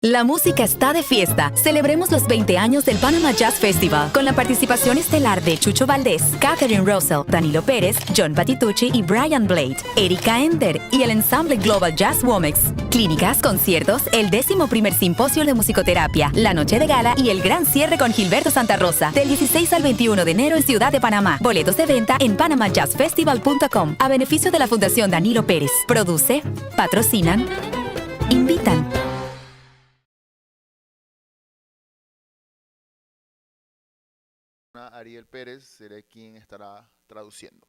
La música está de fiesta. Celebremos los 20 años del Panamá Jazz Festival con la participación estelar de Chucho Valdés, Catherine Russell, Danilo Pérez, John Patitucci y Brian Blade, Erika Ender y el ensamble Global Jazz Womex. Clínicas, conciertos, el 11º Simposio de Musicoterapia, la noche de gala y el gran cierre con Gilberto Santa Rosa del 16 al 21 de enero en Ciudad de Panamá. Boletos de venta en panamajazzfestival.com a beneficio de la Fundación Danilo Pérez. Produce, patrocinan, invitan. Ariel Pérez será quien estará traduciendo.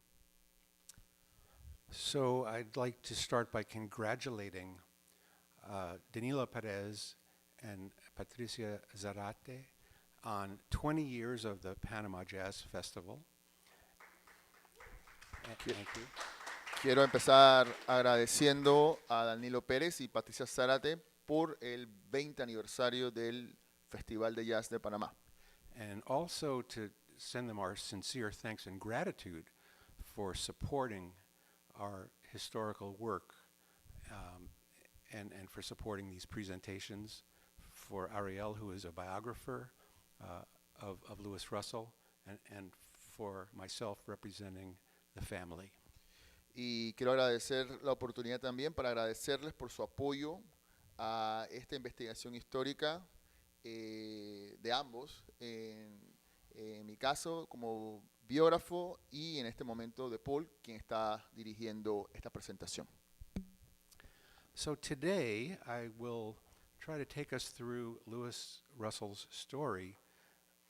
So I'd like to start by congratulating Danilo Perez and Patricia Zarate on 20 years of the Panama Jazz Festival. Thank you. Quiero empezar agradeciendo a Danilo Pérez y Patricia Zarate por el 20 aniversario del Festival de Jazz de Panamá. And also to send them our sincere thanks and gratitude for supporting our historical work and for supporting these presentations, for Ariel, who is a biographer of Lewis Russell, and for myself representing the family. Y quiero agradecer la oportunidad también para agradecerles por su apoyo a esta investigación histórica de ambos, en mi caso como biógrafo y en este momento de Paul, quien está dirigiendo esta presentación. So today I will try to take us through Lewis Russell's story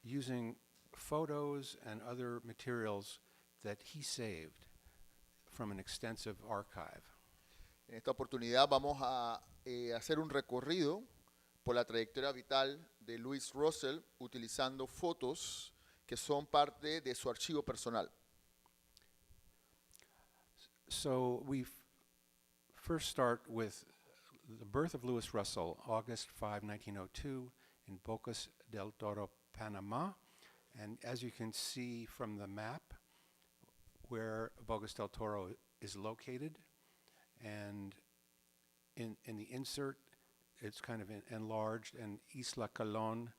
using photos and other materials that he saved from an extensive archive. En esta oportunidad vamos a hacer un recorrido por la trayectoria vital de Lewis Russell utilizando fotos que son parte de su archivo personal. So we first start with the birth of Lewis Russell, August 5, 1902, in Bocas del Toro, Panama. And as you can see from the map, where Bocas del Toro is located, and in the insert, it's kind of enlarged, and Isla Colón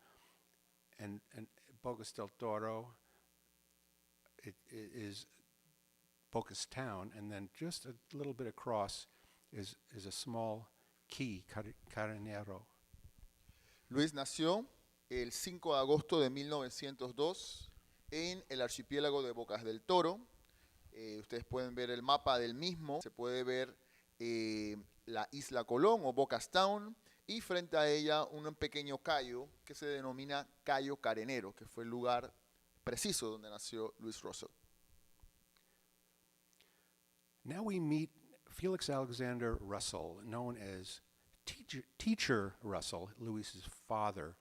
and Bocas del Toro, it is Bocas town, and then just a little bit across is a small key, Carenero. Luis nació el 5 de agosto de 1902 en el archipiélago de Bocas del Toro. Ustedes pueden ver el mapa del mismo, se puede ver la Isla Colón o Bocas Town, y frente a ella un pequeño cayo que se denomina Cayo Carenero, que fue el lugar preciso donde nació Lewis Russell. Now we meet Felix Alexander Russell, known as Teacher Russell, Lewis's father.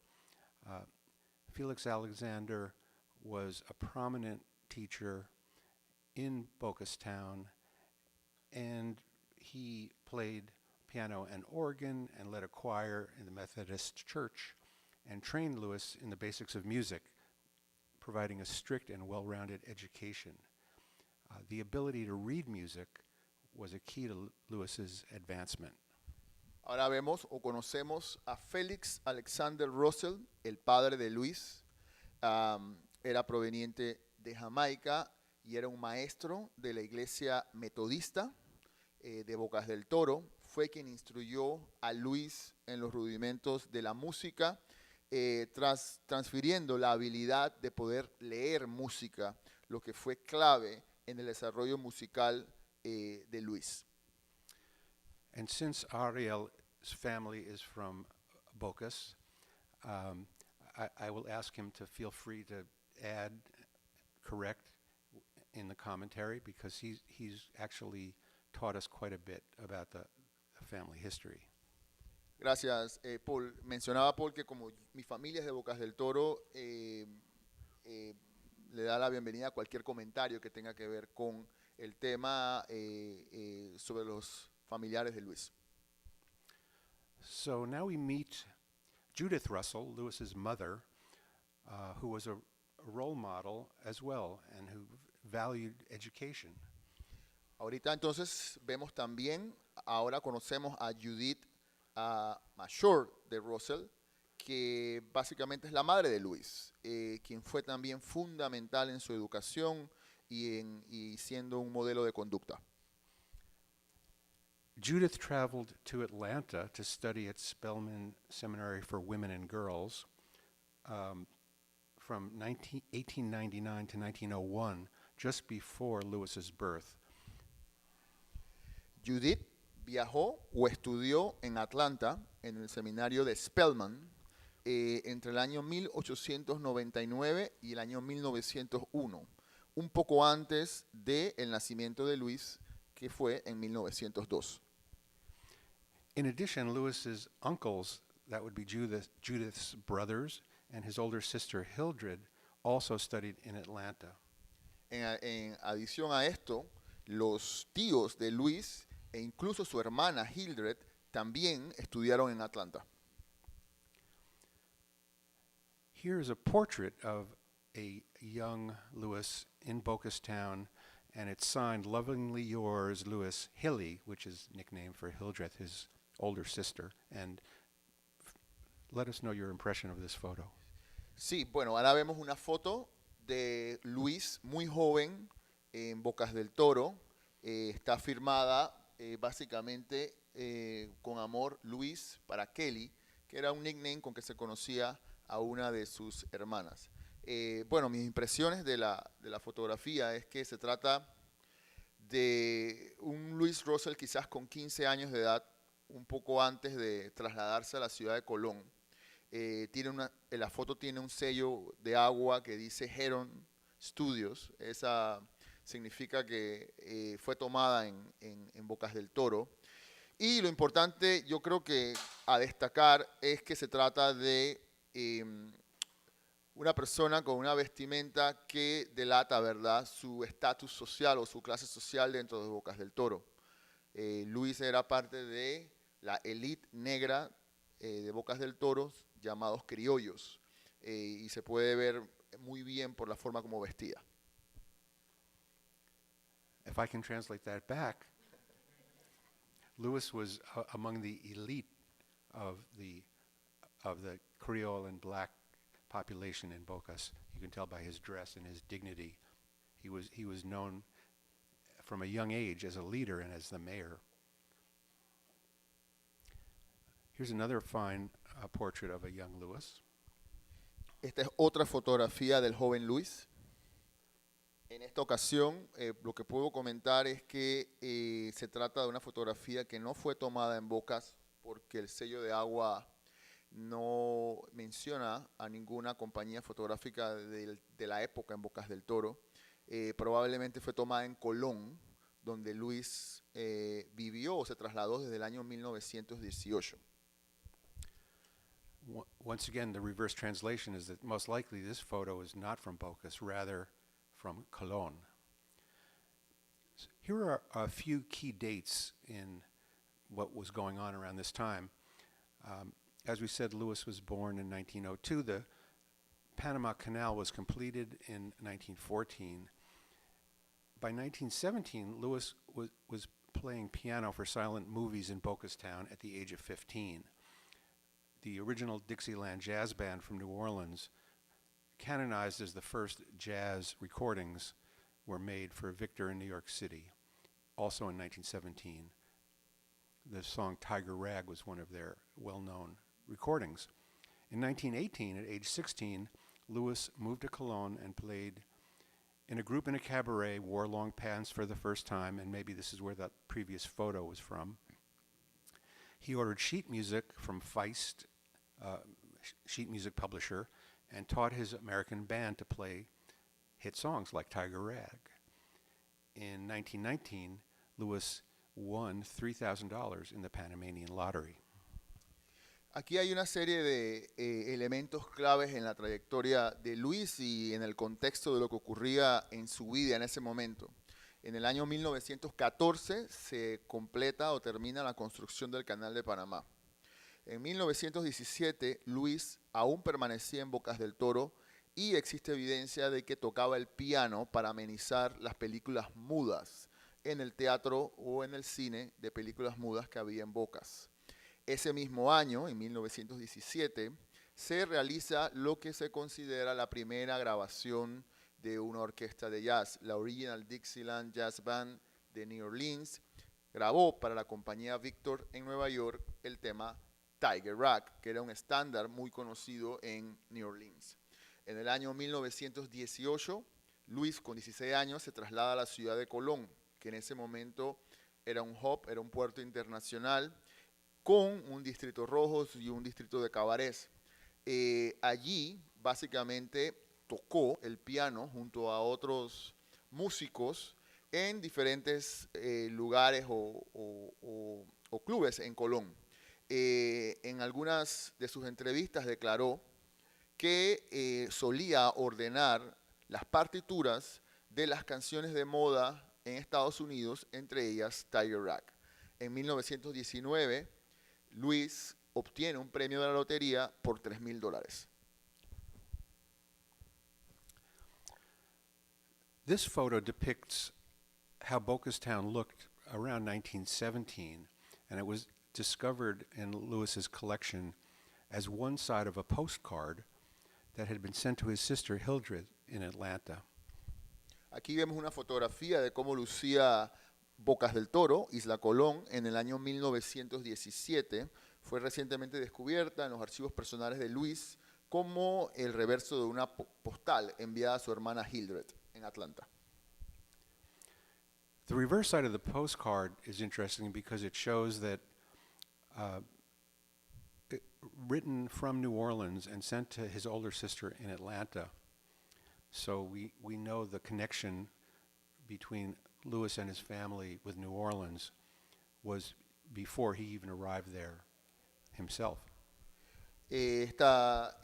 Felix Alexander was a prominent teacher in Bocas Town, and he played piano and organ and led a choir in the Methodist Church and trained Lewis in the basics of music, providing a strict and well-rounded education. The ability to read music was a key to Lewis's advancement. Ahora vemos o conocemos a Felix Alexander Russell, el padre de Luis. Era proveniente de Jamaica y era un maestro de la iglesia metodista de Bocas del Toro. Fue quien instruyó a Luis en los rudimentos de la música, transfiriendo la habilidad de poder leer música, lo que fue clave en el desarrollo musical de Luis. And since Ariel's family is from Bocas, I will ask him to feel free to add, correct in the commentary, because he's actually taught us quite a bit about the family history. Gracias, Paul. Mencionaba Paul que como mi familia es de Bocas del Toro, le da la bienvenida a cualquier comentario que tenga que ver con el tema sobre los familiares de Luis. So now we meet Judith Russell, Lewis's mother, who was a role model as well and who valued education. Ahorita entonces vemos también, ahora conocemos a Judith mayor de Russell, que básicamente es la madre de Luis, quien fue también fundamental en su educación y siendo un modelo de conducta. Judith traveled to Atlanta to study at Spelman Seminary for Women and Girls from 1899 to 1901, just before Lewis's birth. Judith viajó o estudió en Atlanta, en el seminario de Spelman, entre el año 1899 y el año 1901, un poco antes del nacimiento de Luis, que fue en 1902. In addition, Lewis's uncles, that would be Judith's brothers, and his older sister Hildred, also studied in Atlanta. En adición a esto, los tíos de Luis e incluso su hermana Hildred también estudiaron en Atlanta. Here is a portrait of a young Lewis in Bocastown, and it's signed "Lovingly Yours, Lewis Hilly," which is nickname for Hildred, his older sister. And let us know your impression of this photo. Sí, bueno, ahora vemos una foto de Luis muy joven en Bocas del Toro. Está firmada básicamente con amor Luis para Kelly, que era un nickname con que se conocía a una de sus hermanas. Bueno, mis impresiones de la fotografía es que se trata de un Luis Russell quizás con 15 años de edad, un poco antes de trasladarse a la ciudad de Colón. La foto tiene un sello de agua que dice Heron Studios. Esa significa que fue tomada en Bocas del Toro. Y lo importante, yo creo que a destacar, es que se trata de una persona con una vestimenta que delata, ¿verdad?, su estatus social o su clase social dentro de Bocas del Toro. Luis era parte de la élite negra de Bocas del Toro, llamados criollos, y se puede ver muy bien por la forma como vestía. If I can translate that back, Lewis was among the elite of the Creole and black population in Bocas. You can tell by his dress and his dignity. He was known from a young age as a leader and as the mayor. Here's another fine portrait of a young Lewis. Esta es otra fotografía del joven Luis. En esta ocasión, lo que puedo comentar es que se trata de una fotografía que no fue tomada en Bocas porque el sello de agua no menciona a ninguna compañía fotográfica de la época en Bocas del Toro. Probablemente fue tomada en Colón, donde Luis vivió o se trasladó desde el año 1918. Once again, the reverse translation is that most likely this photo is not from Bocas, rather from Colón. Here are a few key dates in what was going on around this time. As we said, Lewis was born in 1902. The Panama Canal was completed in 1914. By 1917, Lewis was playing piano for silent movies in Bocastown at the age of 15. The original Dixieland Jazz Band from New Orleans, canonized as the first jazz recordings, were made for Victor in New York City, also in 1917. The song Tiger Rag was one of their well-known recordings. In 1918, at age 16, Lewis moved to Cologne and played in a group in a cabaret, wore long pants for the first time, and maybe this is where that previous photo was from. He ordered sheet music from Feist, sheet music publisher, and taught his American band to play hit songs like Tiger Rag. In 1919, Lewis won $3,000 in the Panamanian lottery. Aquí hay una serie de elementos claves en la trayectoria de Luis y en el contexto de lo que ocurría en su vida en ese momento. En el año 1914 se completa o termina la construcción del Canal de Panamá. En 1917, Luis aún permanecía en Bocas del Toro y existe evidencia de que tocaba el piano para amenizar las películas mudas en el teatro o en el cine de películas mudas que había en Bocas. Ese mismo año, en 1917, se realiza lo que se considera la primera grabación de una orquesta de jazz. La Original Dixieland Jazz Band de New Orleans grabó para la compañía Victor en Nueva York el tema Tiger Rock, que era un estándar muy conocido en New Orleans. En el año 1918, Luis, con 16 años, se traslada a la ciudad de Colón, que en ese momento era un hub, era un puerto internacional, con un distrito rojo y un distrito de cabarets. Allí, básicamente, tocó el piano junto a otros músicos en diferentes lugares o clubes en Colón. En algunas de sus entrevistas declaró que solía ordenar las partituras de las canciones de moda en Estados Unidos, entre ellas Tiger Rock. En 1919, Luis obtiene un premio de la lotería por $3,000. This photo depicts how Bocastown looked around 1917, and it was discovered in Lewis's collection as one side of a postcard that had been sent to his sister Hildred in Atlanta. Aquí vemos una fotografía de cómo lucía Bocas del Toro, Isla Colón, en el año 1917. Fue recientemente descubierta en los archivos personales de Luis como el reverso de una postal enviada a su hermana Hildred en Atlanta. The reverse side of the postcard is interesting because it shows that written from New Orleans and sent to his older sister in Atlanta. So we know the connection between Lewis and his family with New Orleans was before he even arrived there himself. Esta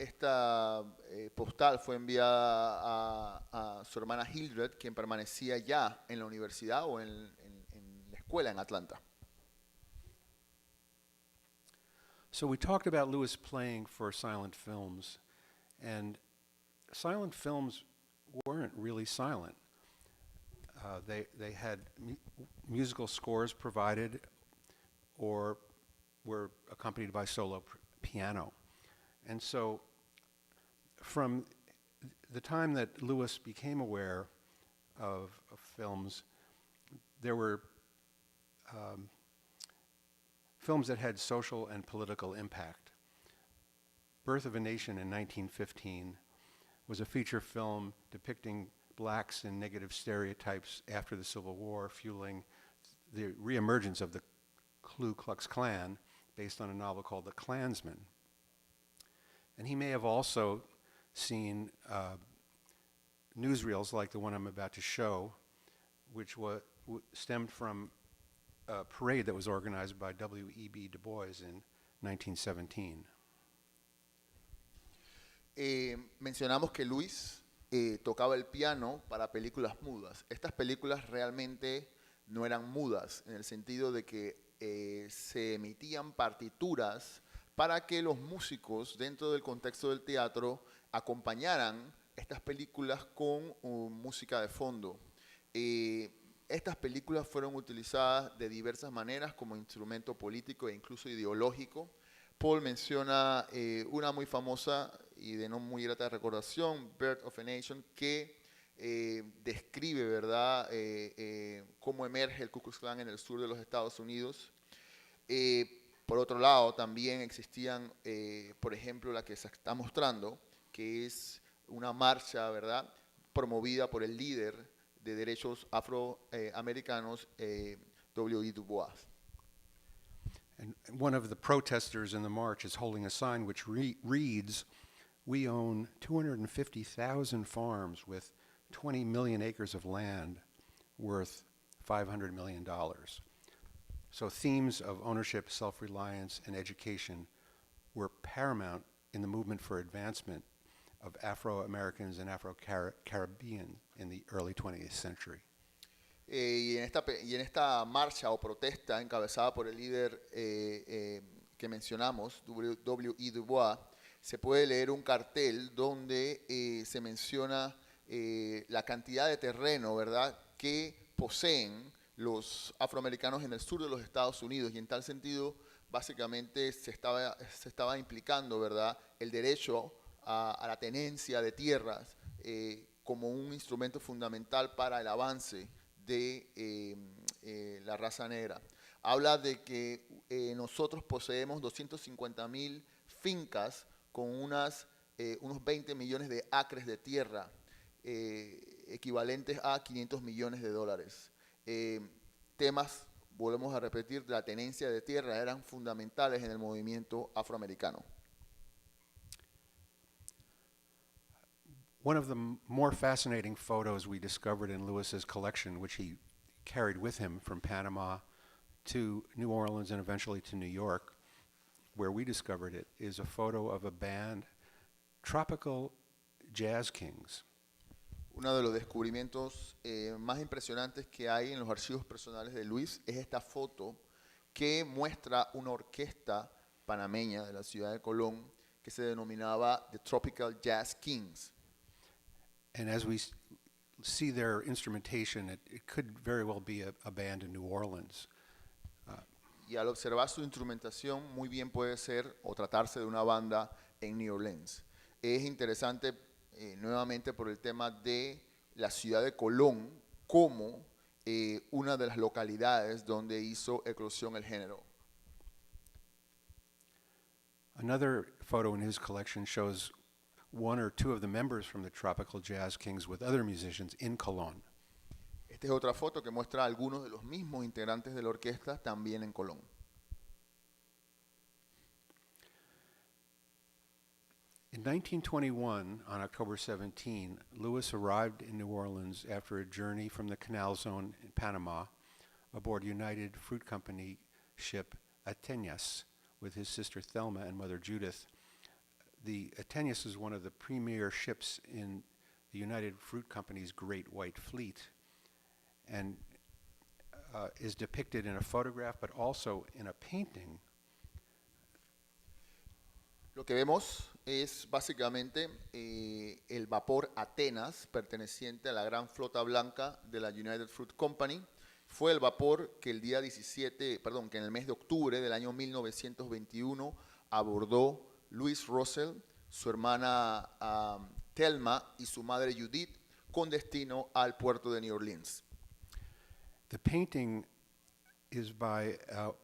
postal fue enviada a su hermana Hildred, quien permanecía ya en la universidad o en la escuela en Atlanta. So we talked about Lewis playing for silent films, and silent films weren't really silent. They had musical scores provided or were accompanied by solo piano. And so from the time that Lewis became aware of films, there were films that had social and political impact. Birth of a Nation in 1915 was a feature film depicting blacks in negative stereotypes after the Civil War, fueling the reemergence of the Ku Klux Klan based on a novel called The Klansman. And he may have also seen newsreels like the one I'm about to show, which stemmed from a parade that was organized by W.E.B. Du Bois in 1917. Mencionamos que Luis tocaba el piano para películas mudas. Estas películas realmente no eran mudas, en el sentido de que se emitían partituras para que los músicos dentro del contexto del teatro acompañaran estas películas con música de fondo. Estas películas fueron utilizadas de diversas maneras como instrumento político e incluso ideológico. Paul menciona una muy famosa y de no muy grata recordación, Birth of a Nation, que describe, ¿verdad?, cómo emerge el Ku Klux Klan en el sur de los Estados Unidos. Por otro lado, también existían, por ejemplo, la que se está mostrando, que es una marcha, ¿verdad?, promovida por el líder de derechos afroamericanos, W.E. Du Bois. And one of the protesters in the march is holding a sign which reads, "We own 250,000 farms with 20 million acres of land worth $500 million. So themes of ownership, self-reliance, and education were paramount in the movement for advancement of Afro-Americans and Afro-Caribbean in the early 20th century. Y en esta marcha o protesta encabezada por el líder que mencionamos, W.E. Du Bois, se puede leer un cartel donde se menciona la cantidad de terreno, ¿verdad?, que poseen los afroamericanos en el sur de los Estados Unidos, y en tal sentido básicamente se estaba implicando, ¿verdad?, el derecho a la tenencia de tierras como un instrumento fundamental para el avance de la raza negra. Habla de que nosotros poseemos 250,000 fincas con unos 20 millones de acres de tierra, equivalentes a $500 millones. Temas, volvemos a repetir, de la tenencia de tierra eran fundamentales en el movimiento afroamericano. One of the more fascinating photos we discovered in Lewis's collection, which he carried with him from Panama to New Orleans and eventually to New York, where we discovered it, is a photo of a band, Tropical Jazz Kings. Uno de los descubrimientos más impresionantes que hay en los archivos personales de Luis es esta foto que muestra una orquesta panameña de la ciudad de Colón que se denominaba The Tropical Jazz Kings. And as we see their instrumentation, it could very well be a band in New Orleans. Y al observar su instrumentación, muy bien puede ser o tratarse de una banda en New Orleans. Es interesante nuevamente por el tema de la ciudad de Colón como una de las localidades donde hizo eclosión el género. Another photo in his collection shows one or two of the members from the Tropical Jazz Kings with other musicians in Cologne. Esta es otra foto que muestra a algunos de los mismos integrantes de la orquesta también en Colón. In 1921, on October 17, Lewis arrived in New Orleans after a journey from the Canal Zone in Panama aboard United Fruit Company ship Atenas with his sister Thelma and mother Judith. The Atenas is one of the premier ships in the United Fruit Company's Great White Fleet and is depicted in a photograph but also in a painting. Lo que vemos es básicamente el vapor Atenas, perteneciente a la gran flota blanca de la United Fruit Company. Fue el vapor que que en el mes de octubre del año 1921 abordó Louis Russell, su hermana Thelma y su madre Judith, con destino al puerto de New Orleans. The painting is by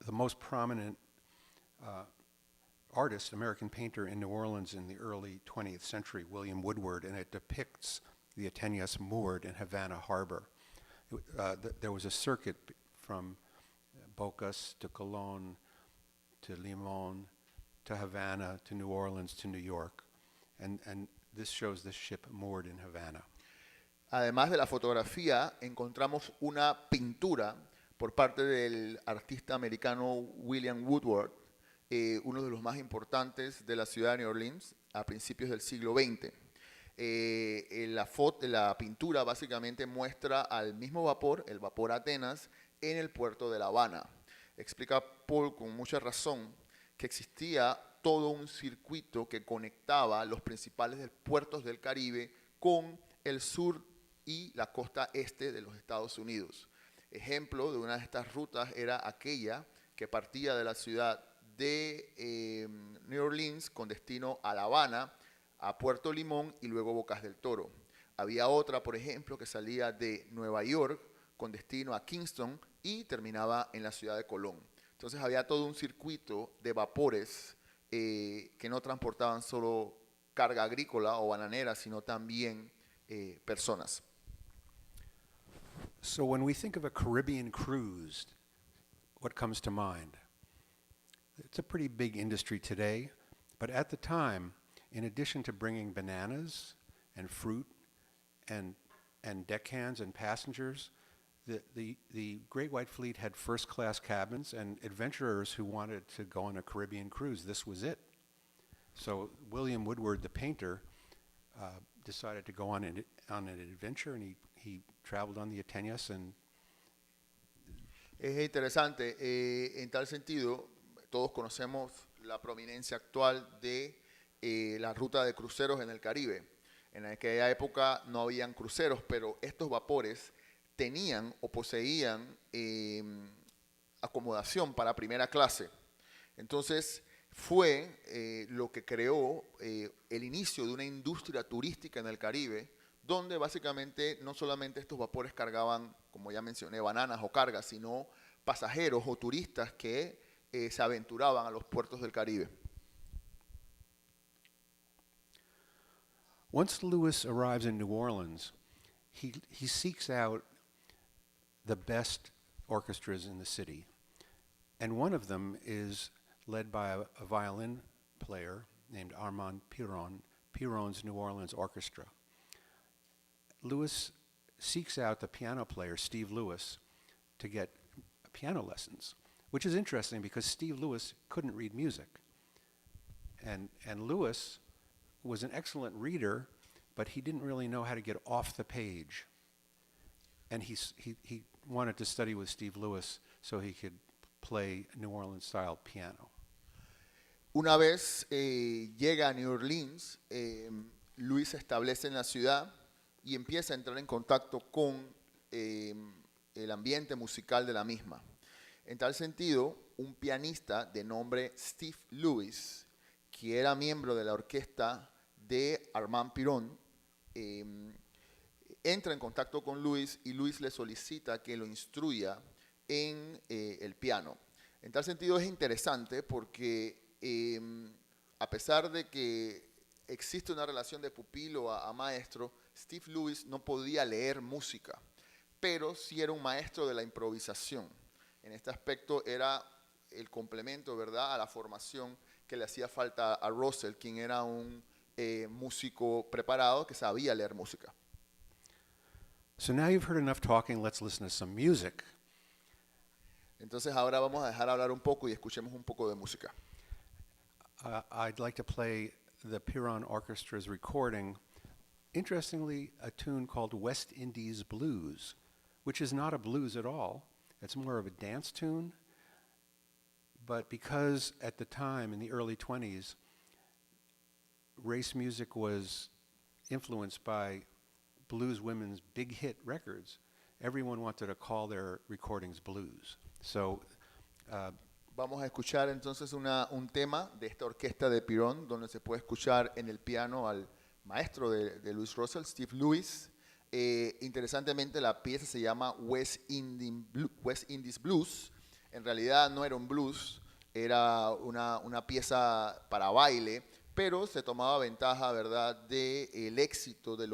the most prominent artist, American painter in New Orleans in the early 20th century, William Woodward, and it depicts the Atenas moored in Havana Harbor. There was a circuit from Bocas to Colón to Limón to Havana to New Orleans to New York, and this shows the ship moored in Havana. Además de la fotografía, encontramos una pintura por parte del artista americano William Woodward, uno de los más importantes de la ciudad de New Orleans a principios del siglo XX. La pintura básicamente muestra al mismo vapor, el vapor Atenas, en el puerto de La Habana. Explica Paul con mucha razón que existía todo un circuito que conectaba los principales puertos del Caribe con el sur y la costa este de los Estados Unidos. Ejemplo de una de estas rutas era aquella que partía de la ciudad de New Orleans con destino a La Habana, a Puerto Limón y luego Bocas del Toro. Había otra, por ejemplo, que salía de Nueva York con destino a Kingston y terminaba en la ciudad de Colón. Entonces había todo un circuito de vapores que no transportaban solo carga agrícola o bananera, sino también personas. So when we think of a Caribbean cruise, what comes to mind? It's a pretty big industry today, but at the time, in addition to bringing bananas and fruit and deckhands and passengers, the Great White Fleet had first-class cabins and adventurers who wanted to go on a Caribbean cruise. This was it. So William Woodward, the painter, decided to go on an adventure, and he traveled on the Atenas. Es interesante, en tal sentido, todos conocemos la prominencia actual de la ruta de cruceros en el Caribe. En aquella época no habían cruceros, pero estos vapores tenían o poseían acomodación para primera clase. Entonces, fue lo que creó el inicio de una industria turística en el Caribe, donde básicamente no solamente estos vapores cargaban, como ya mencioné, bananas o cargas, sino pasajeros o turistas que se aventuraban a los puertos del Caribe. Once Lewis arrives in New Orleans, he seeks out the best orchestras in the city. And one of them is led by a violin player named Armand Piron, Piron's New Orleans Orchestra. Lewis seeks out the piano player, Steve Lewis, to get piano lessons, which is interesting because Steve Lewis couldn't read music. And Lewis was an excellent reader, but he didn't really know how to get off the page. And he wanted to study with Steve Lewis so he could play New Orleans-style piano. Una vez llega a New Orleans, Luis se establece en la ciudad y empieza a entrar en contacto con el ambiente musical de la misma. En tal sentido, un pianista de nombre Steve Lewis, que era miembro de la orquesta de Armand Piron, entra en contacto con Luis y Luis le solicita que lo instruya en el piano. En tal sentido es interesante porque a pesar de que existe una relación de pupilo a maestro, Steve Lewis no podía leer música, pero sí era un maestro de la improvisación. En este aspecto era el complemento, ¿verdad?, a la formación que le hacía falta a Russell, quien era un músico preparado que sabía leer música. So now you've heard enough talking, let's listen to some music. Entonces ahora vamos a dejar hablar un poco y escuchemos un poco de música. I'd like to play the Piron Orchestra's recording, interestingly, a tune called West Indies Blues, which is not a blues at all. It's more of a dance tune. But because at the time, in the early 20s, race music was influenced by blues women's big hit records, everyone wanted to call their recordings blues. So vamos a escuchar entonces un tema de esta orquesta de Piron, donde se puede escuchar en el piano al maestro de Louis Russell, Steve Lewis. Interesantemente, la pieza se llama West Indies Blues. En realidad no era un blues, era una pieza para baile, pero se tomaba ventaja, ¿verdad?, del éxito de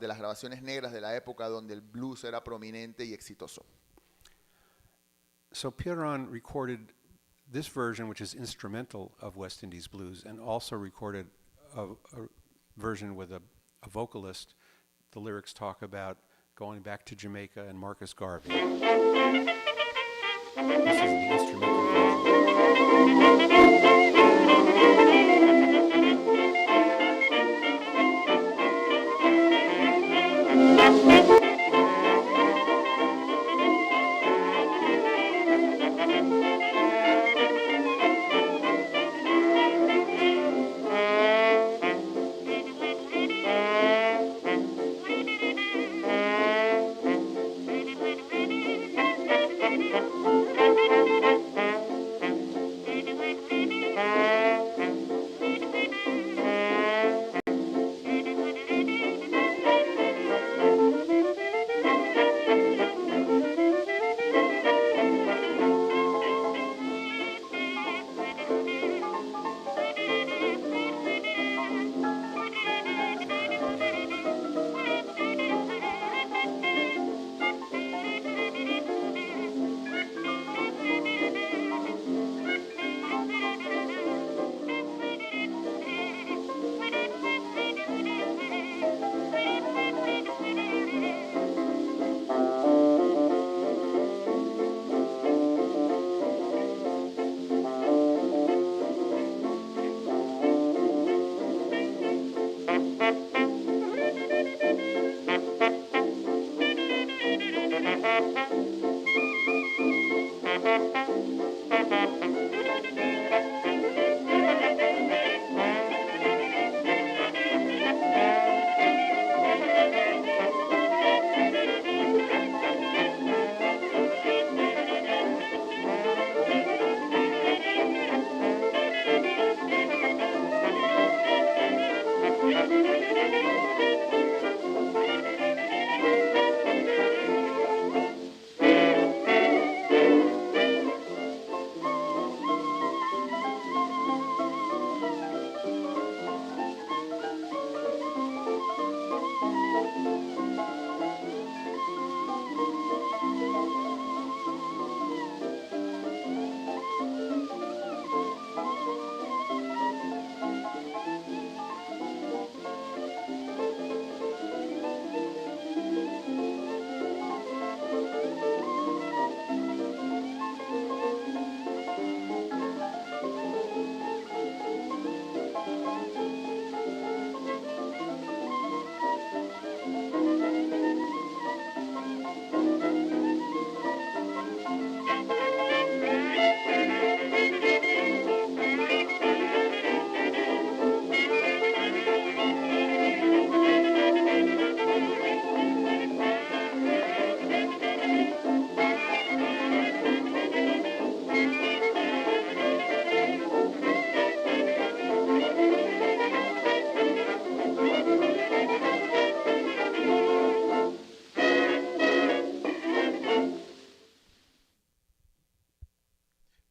las grabaciones negras de la época donde el blues era prominente y exitoso. So Piron recorded this version, which is instrumental of West Indies Blues, and also recorded a version with a vocalist. The lyrics talk about going back to Jamaica and Marcus Garvey. This is the instrumental version.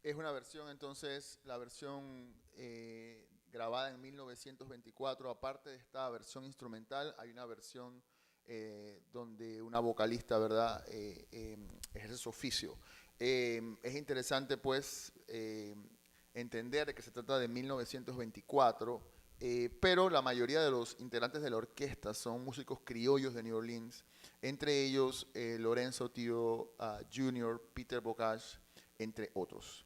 Es una versión, entonces, la versión grabada en 1924. Aparte de esta versión instrumental, hay una versión donde una vocalista, ¿verdad?, ejerce su oficio. Es interesante, pues, entender que se trata de 1924, pero la mayoría de los integrantes de la orquesta son músicos criollos de New Orleans, entre ellos Lorenzo Tio Jr., Peter Bocage, entre otros.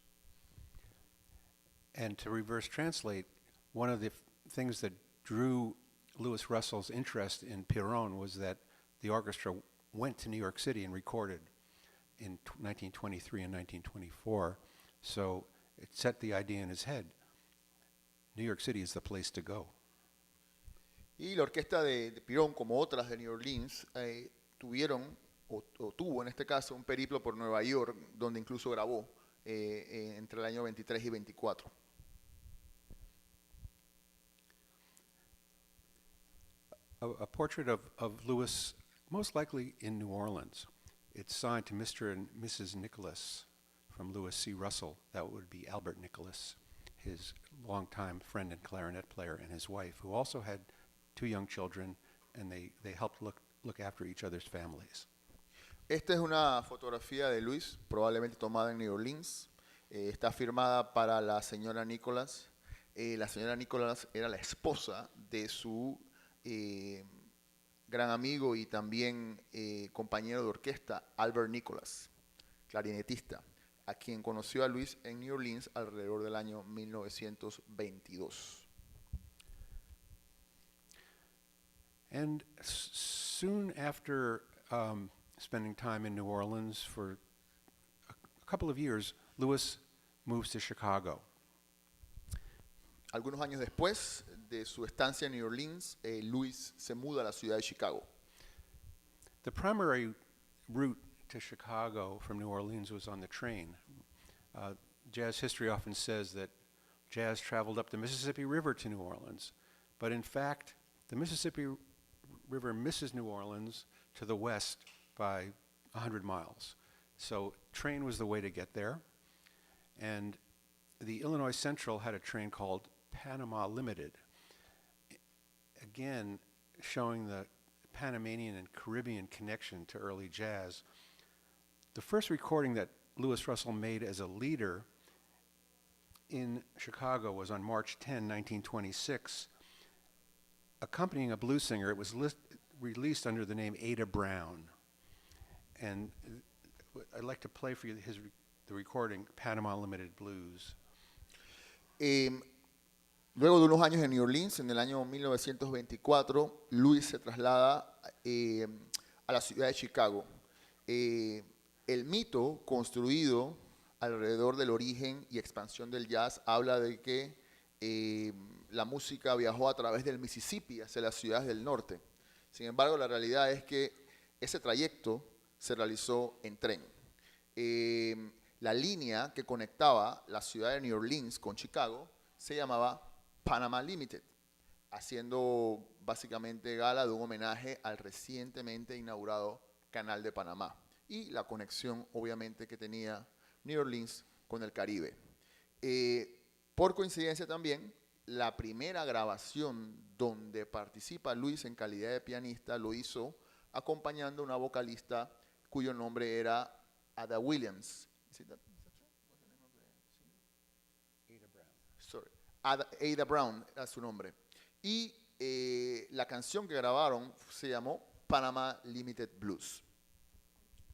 And to reverse translate, one of the things that drew Louis Russell's interest in Piron was that the orchestra went to New York City and recorded in 1923 and 1924. So it set the idea in his head. New York City is the place to go. Y la orquesta de Piron, como otras de New Orleans, tuvieron, o tuvo en este caso, un periplo por Nueva York, donde incluso grabó entre el año 23 y 24. A portrait of Louis, most likely in New Orleans. It's signed to Mr. and Mrs. Nicholas from Louis C. Russell. That would be Albert Nicholas, his longtime friend and clarinet player, and his wife, who also had 2 young children, and they helped look after each other's families. Esta es una fotografía de Luis, probablemente tomada en New Orleans. Está firmada para la señora Nicholas. La señora Nicholas era la esposa de su gran amigo y también compañero de orquesta, Albert Nicholas, clarinetista, a quien conoció a Luis en New Orleans alrededor del año 1922. And soon after spending time in New Orleans for a couple of years, Louis moves to Chicago. Algunos años después de su estancia en New Orleans, Louis se muda a la ciudad de Chicago. The primary route to Chicago from New Orleans was on the train. Jazz history often says that jazz traveled up the Mississippi River to New Orleans, but in fact, the Mississippi River misses New Orleans to the west by 100 miles. So train was the way to get there. And the Illinois Central had a train called Panamá Limited, again showing the Panamanian and Caribbean connection to early jazz. The first recording that Louis Russell made as a leader in Chicago was on March 10, 1926, accompanying a blues singer. It was released under the name Ada Brown. And I'd like to play for you the recording, Panamá Limited Blues. Luego de unos años en New Orleans, en el año 1924, Louis se traslada a la ciudad de Chicago. El mito construido alrededor del origen y expansión del jazz habla de que la música viajó a través del Mississippi hacia las ciudades del norte. Sin embargo, la realidad es que ese trayecto se realizó en tren. La línea que conectaba la ciudad de New Orleans con Chicago se llamaba Panamá Limited. haciendo básicamente gala de un homenaje al recientemente inaugurado Canal de Panamá y la conexión obviamente que tenía New Orleans con el Caribe. Por coincidencia también, la primera grabación donde participa Luis en calidad de pianista lo hizo acompañando a una vocalista cuyo nombre era Ada Williams. Ada Brown era su nombre. Y la canción que grabaron se llamó Panama Limited Blues,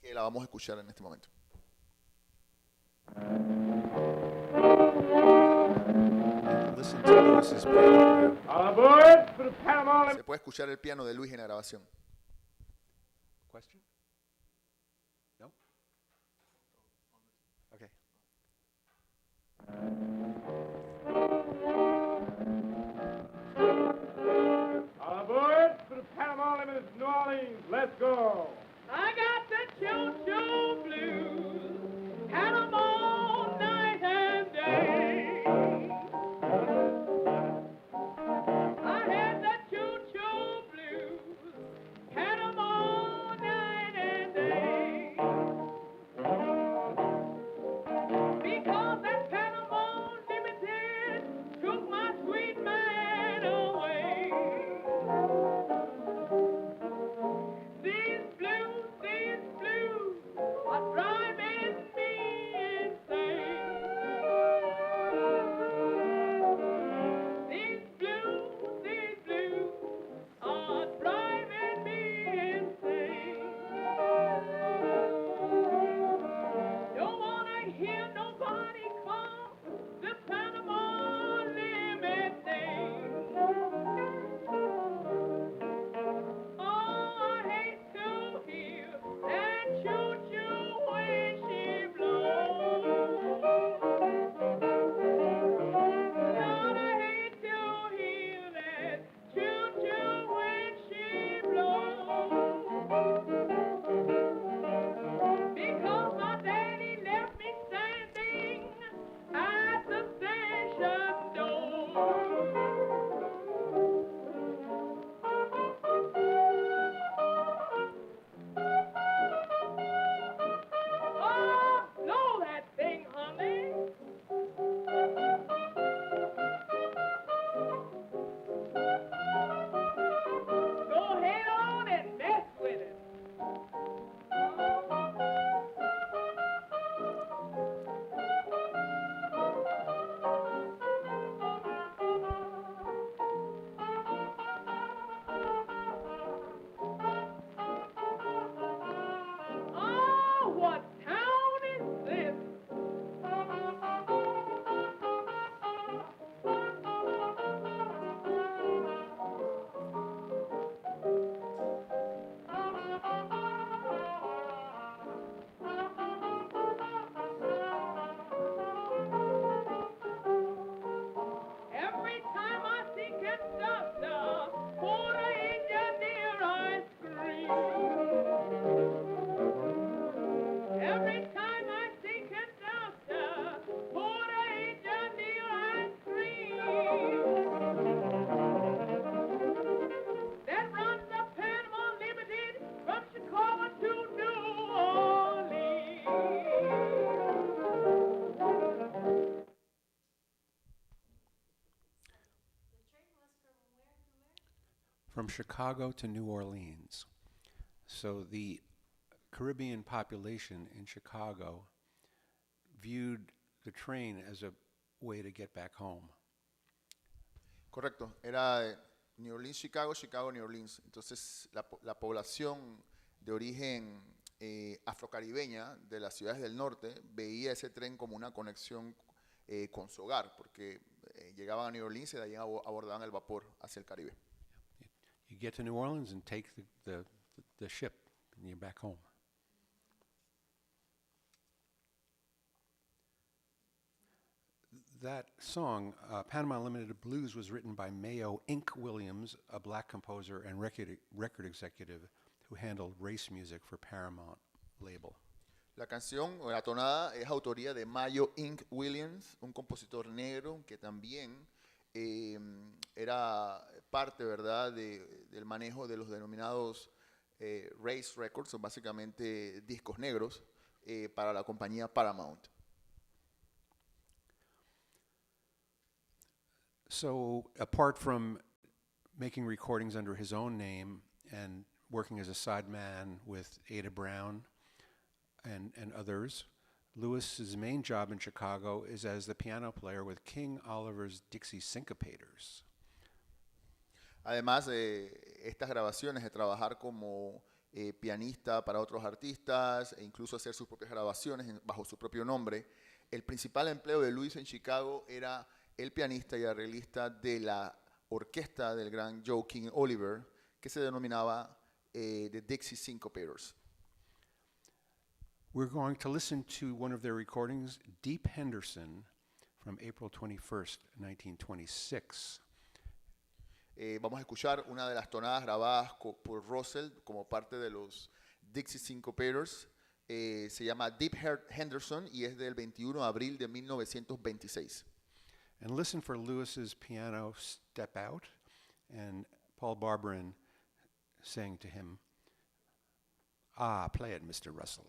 que la vamos a escuchar en este momento. Listen to Lewis's piano. Se puede escuchar el piano de Luis en la grabación. Question? No? Okay. Aboard for the Panama Limited, New Orleans. Let's go. I got the choo-choo blues, Panama night and day. I had the choo-choo blues, Panama night and day. Because that Panama Limited took my sweet man away. These blues are driving me insane. These blues are driving me insane. Don't wanna hear nobody call the Panama Limited. Oh, I hate to hear that choo-choo when she blows. Lord, I hate to hear that choo-choo when she blows. Because my daddy left me standing at the station door. Oh, blow that thing, honey. Go ahead on and mess with it. Oh, what town is this? Every time I see conductor, for the engineer I scream. Every time I see conductor, for the engineer I scream. That runs the Panama Limited from Chicago to New Orleans. From Chicago to New Orleans. So the Caribbean population in Chicago viewed the train as a way to get back home. Correcto, era de New Orleans, Chicago, Chicago, New Orleans. Entonces la población de origen afrocaribeña de las ciudades del norte veía ese tren como una conexión con su hogar, porque llegaban a New Orleans y de allí abordaban el vapor hacia el Caribe. You get to New Orleans and take the ship and you're back home. That song, Panama Limited Blues, was written by Mayo Inc. Williams, a black composer and record executive who handled race music for Paramount label. La canción o la tonada es autoría de Mayo Inc. Williams, un compositor negro que también era parte, ¿verdad?, del manejo de los denominados race records, o básicamente discos negros, para la compañía Paramount. So apart from making recordings under his own name and working as a sideman with Ada Brown and others, Lewis's main job in Chicago is as the piano player with King Oliver's Dixie Syncopators. Además de estas grabaciones, de trabajar como pianista para otros artistas e incluso hacer sus propias grabaciones bajo su propio nombre, el principal empleo de Lewis en Chicago era el pianista y arreglista de la orquesta del gran Joe King Oliver, que se denominaba The Dixie Syncopators. We're going to listen to one of their recordings, Deep Henderson, from April 21st, 1926. Vamos a escuchar una de las tonadas grabadas por Russell como parte de los Dixie Syncopators. Se llama Deep Henderson y es del 21 de abril de 1926. And listen for Lewis's piano step out and Paul Barberin saying to him, "Ah, play it, Mr. Russell."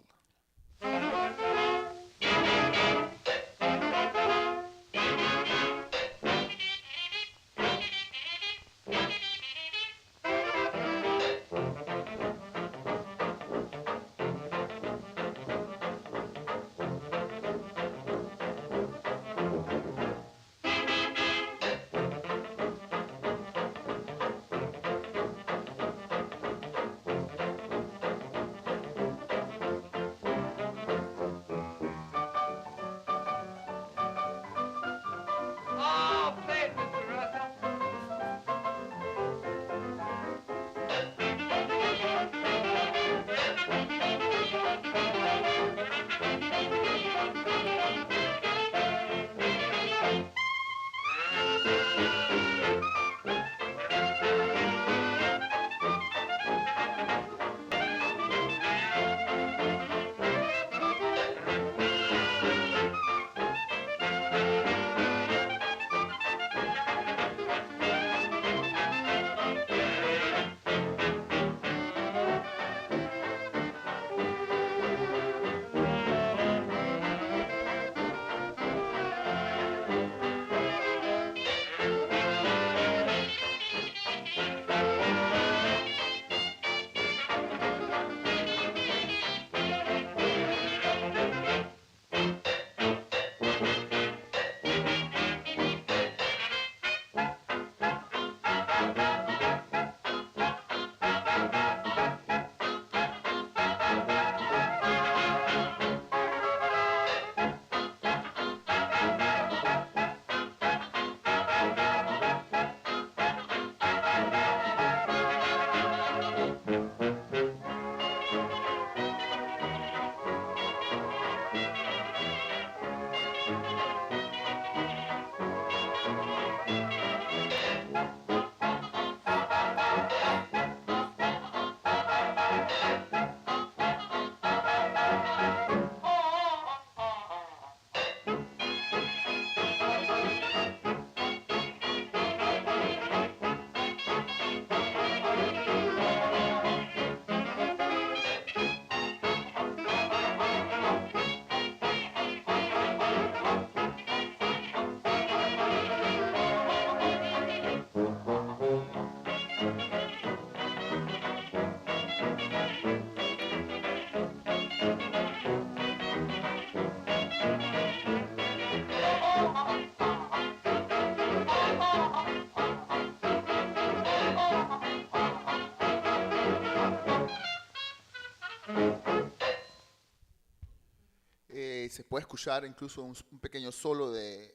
Se puede escuchar incluso un pequeño solo de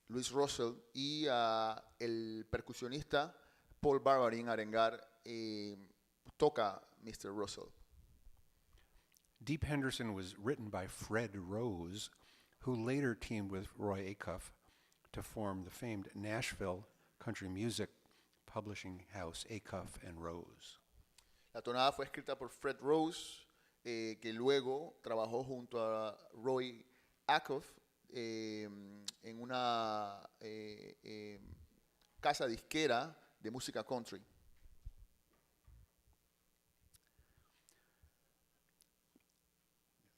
Louis Russell y el percusionista Paul Barberin arengar toca Mr. Russell. Deep Henderson was written by Fred Rose, who later teamed with Roy Acuff to form the famed Nashville country music publishing house Acuff and Rose. La tonada fue escrita por Fred Rose, que luego trabajó junto a Roy Acuff en una casa disquera de música country.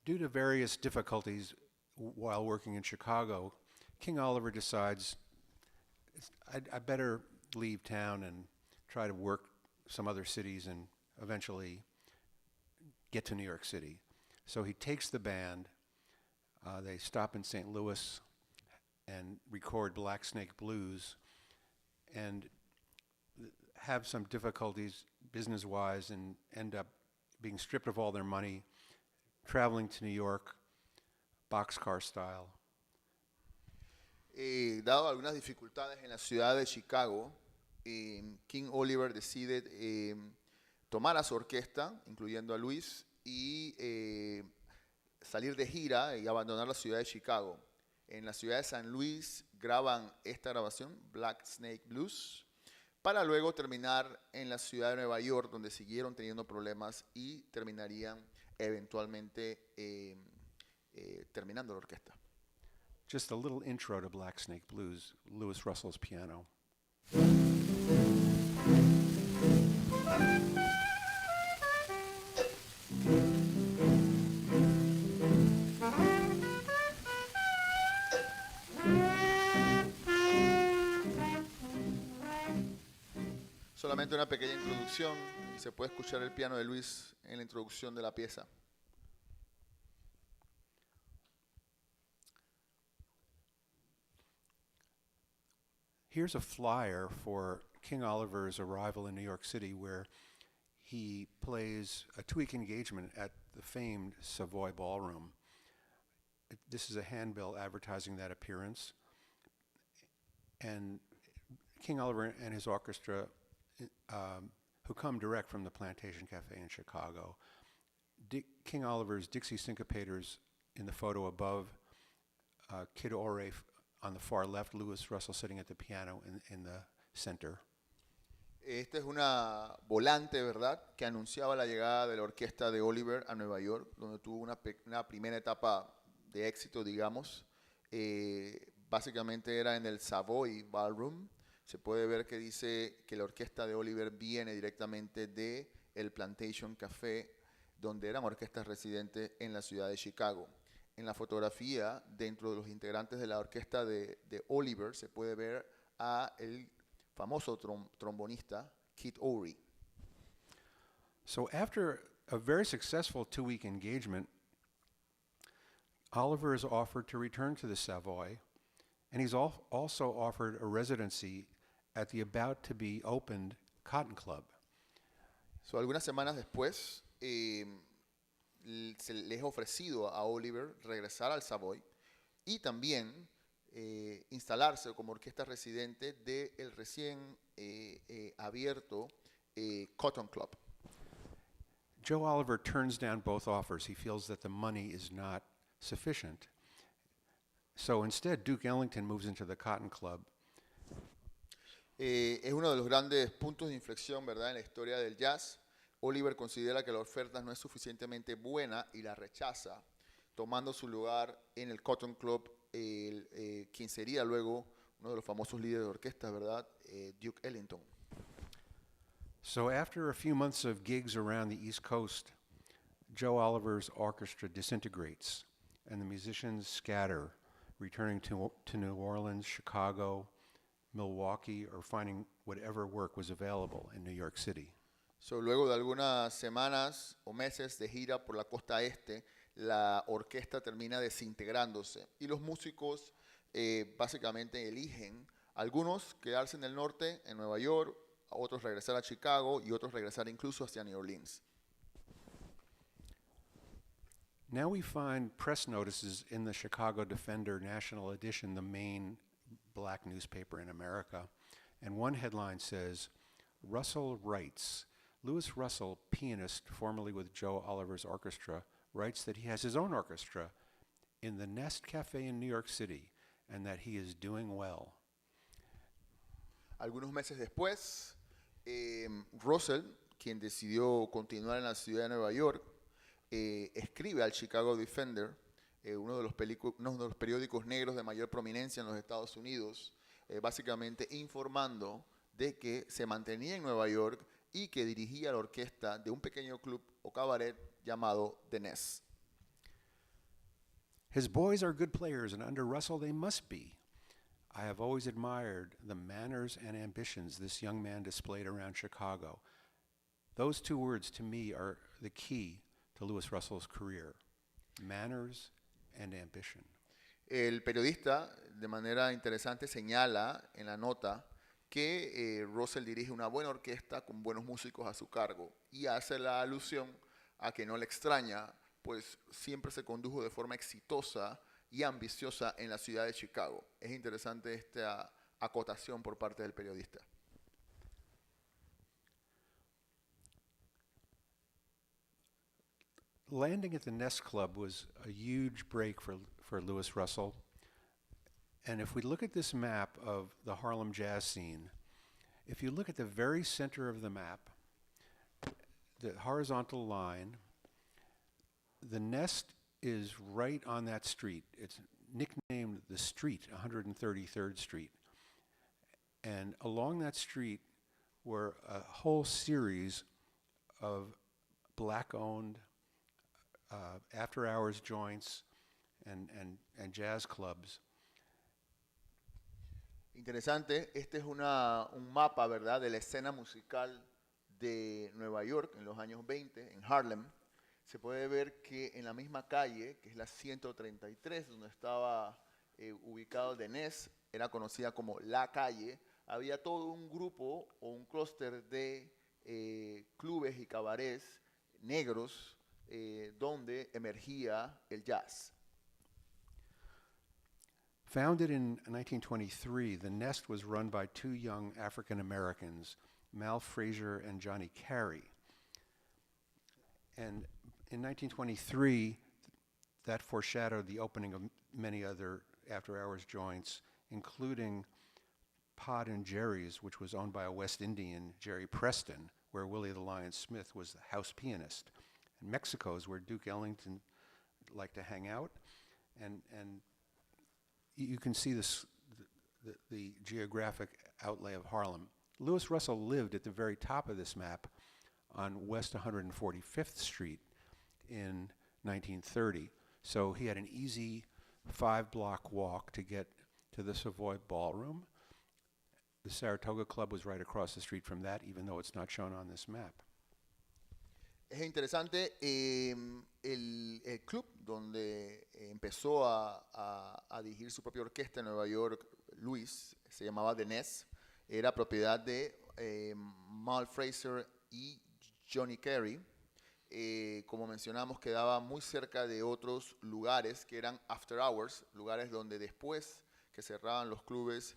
Due to various difficulties while working in Chicago, King Oliver decides, I better leave town and try to work some other cities and eventually get to New York City. So he takes the band, they stop in St. Louis and record Black Snake Blues and have some difficulties business-wise and end up being stripped of all their money, traveling to New York, boxcar style. Dado algunas dificultades en la ciudad de Chicago, King Oliver decide tomar a su orquesta, incluyendo a Luis, y salir de gira y abandonar la ciudad de Chicago. En la ciudad de San Luis graban esta grabación, Black Snake Blues, para luego terminar en la ciudad de Nueva York, donde siguieron teniendo problemas y terminarían eventualmente terminando la orquesta. Just a little intro to Black Snake Blues, Louis Russell's piano. Solamente una pequeña introducción, y se puede escuchar el piano de Luis en la introducción de la pieza. Here's a flyer for King Oliver's arrival in New York City, where he plays a 2-week engagement at the famed Savoy Ballroom. This is a handbill advertising that appearance. And King Oliver and his orchestra, who come direct from the Plantation Cafe in Chicago. King Oliver's Dixie Syncopators in the photo above, Kid Oray on the far left, Louis Russell sitting at the piano in the center. Esta es una volante, ¿verdad?, que anunciaba la llegada de la orquesta de Oliver a Nueva York, donde tuvo una primera etapa de éxito, digamos. Básicamente era en el Savoy Ballroom. Se puede ver que dice que la orquesta de Oliver viene directamente de el Plantation Café, donde eran orquestas residentes en la ciudad de Chicago. En la fotografía, dentro de los integrantes de la orquesta de Oliver, se puede ver a el famoso trombonista Kid Ory. So after a very successful 2-week engagement, Oliver is offered to return to the Savoy, and he's also offered a residency at the about-to-be-opened Cotton Club. So, algunas semanas después, se le es ofrecido a Oliver regresar al Savoy y también instalarse como orquesta residente del recién abierto Cotton Club. Joe Oliver turns down both offers. He feels that the money is not sufficient. So instead, Duke Ellington moves into the Cotton Club. Es uno de los grandes puntos de inflexión, ¿verdad?, en la historia del jazz. Oliver considera que la oferta no es suficientemente buena y la rechaza, tomando su lugar en el Cotton Club, quien sería luego uno de los famosos líderes de orquesta, ¿verdad?, Duke Ellington. So after a few months of gigs around the East Coast, Joe Oliver's orchestra disintegrates, and the musicians scatter, returning to New Orleans, Chicago, Milwaukee, or finding whatever work was available in New York City. So, luego de algunas semanas o meses de gira por la costa este, la orquesta termina desintegrándose y los músicos básicamente eligen algunos quedarse en el norte, en Nueva York, otros regresar a Chicago y otros regresar incluso hacia New Orleans. Now we find press notices in the Chicago Defender National Edition, the main black newspaper in America, and one headline says, Russell writes, Louis Russell, pianist formerly with Joe Oliver's orchestra, writes that he has his own orchestra in the Nest Cafe in New York City and that he is doing well. Algunos meses después, Russell, quien decidió continuar en la ciudad de Nueva York, escribe al Chicago Defender uno de los periódicos negros de mayor prominencia en los Estados Unidos, básicamente informando de que se mantenía en Nueva York y que dirigía la orquesta de un pequeño club o cabaret llamado The Nest. His boys are good players, and under Russell they must be. I have always admired the manners and ambitions this young man displayed around Chicago. Those two words to me are the key to Louis Russell's career. Manners and ambition. El periodista, de manera interesante, señala en la nota que Russell dirige una buena orquesta con buenos músicos a su cargo y hace la alusión a que no le extraña, pues siempre se condujo de forma exitosa y ambiciosa en la ciudad de Chicago. Es interesante esta acotación por parte del periodista. Landing at the Nest Club was a huge break for Louis Russell. And if we look at this map of the Harlem jazz scene, if you look at the very center of the map, the horizontal line, the Nest is right on that street. It's nicknamed the street, 133rd Street. And along that street were a whole series of black-owned after-hours joints and jazz clubs. Interesante, este es un mapa, ¿verdad?, de la escena musical de Nueva York en los años 20, en Harlem. Se puede ver que en la misma calle, que es la 133, donde estaba ubicado The Nest, era conocida como La Calle, había todo un grupo o un clúster de clubes y cabarets negros donde emergía el jazz. Founded in 1923, the Nest was run by two young African Americans, Mal Frazier and Johnny Carey. And in 1923, that foreshadowed the opening of many other after-hours joints, including Pod and Jerry's, which was owned by a West Indian, Jerry Preston, where Willie the Lion Smith was the house pianist. And Mexico's, where Duke Ellington liked to hang out. And you can see this, the geographic outlay of Harlem. Louis Russell lived at the very top of this map on West 145th Street in 1930. So he had an easy 5-block walk to get to the Savoy Ballroom. The Saratoga Club was right across the street from that, even though it's not shown on this map. Es interesante, el club donde empezó a dirigir su propia orquesta en Nueva York, Louis, se llamaba The Nest, era propiedad de Mal Frazier y Johnny Carey. Como mencionamos, quedaba muy cerca de otros lugares que eran after hours, lugares donde después que cerraban los clubes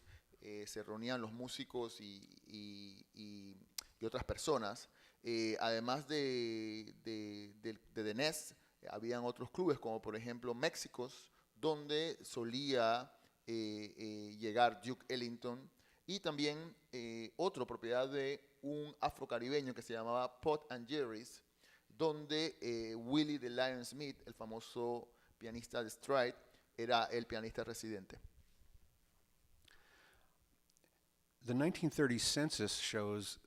se reunían los músicos y otras personas. Además de The Nest, habían otros clubes como por ejemplo México's, donde solía llegar Duke Ellington, y también otra propiedad de un afrocaribeño que se llamaba Pod and Jerry's, donde Willie the Lion Smith, el famoso pianista de Stride, era el pianista residente. The 1930 census shows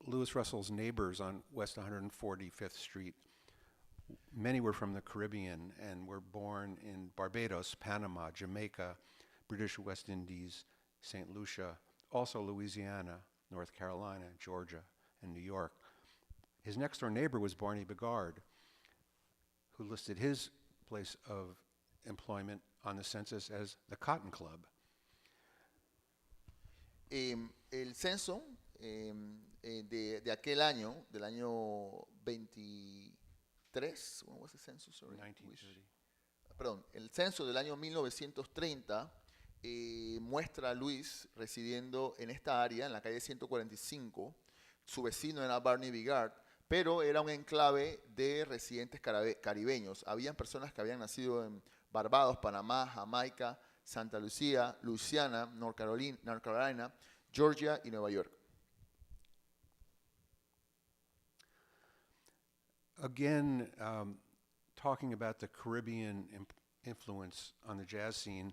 Louis Russell's neighbors on West 145th Street. Many were from the Caribbean and were born in Barbados, Panama, Jamaica, British West Indies, St. Lucia, also Louisiana, North Carolina, Georgia, and New York. His next-door neighbor was Barney Bigard, who listed his place of employment on the census as the Cotton Club. El censo de aquel año, del año 23, when was the census? Sorry, 1930. Perdón, el censo del año 1930 muestra a Luis residiendo en esta área, en la calle 145. Su vecino era Barney Bigard, pero era un enclave de residentes caribeños. Habían personas que habían nacido en Barbados, Panamá, Jamaica, Santa Lucía, Louisiana, North Carolina, Georgia y Nueva York. Again, talking about the Caribbean influence on the jazz scene.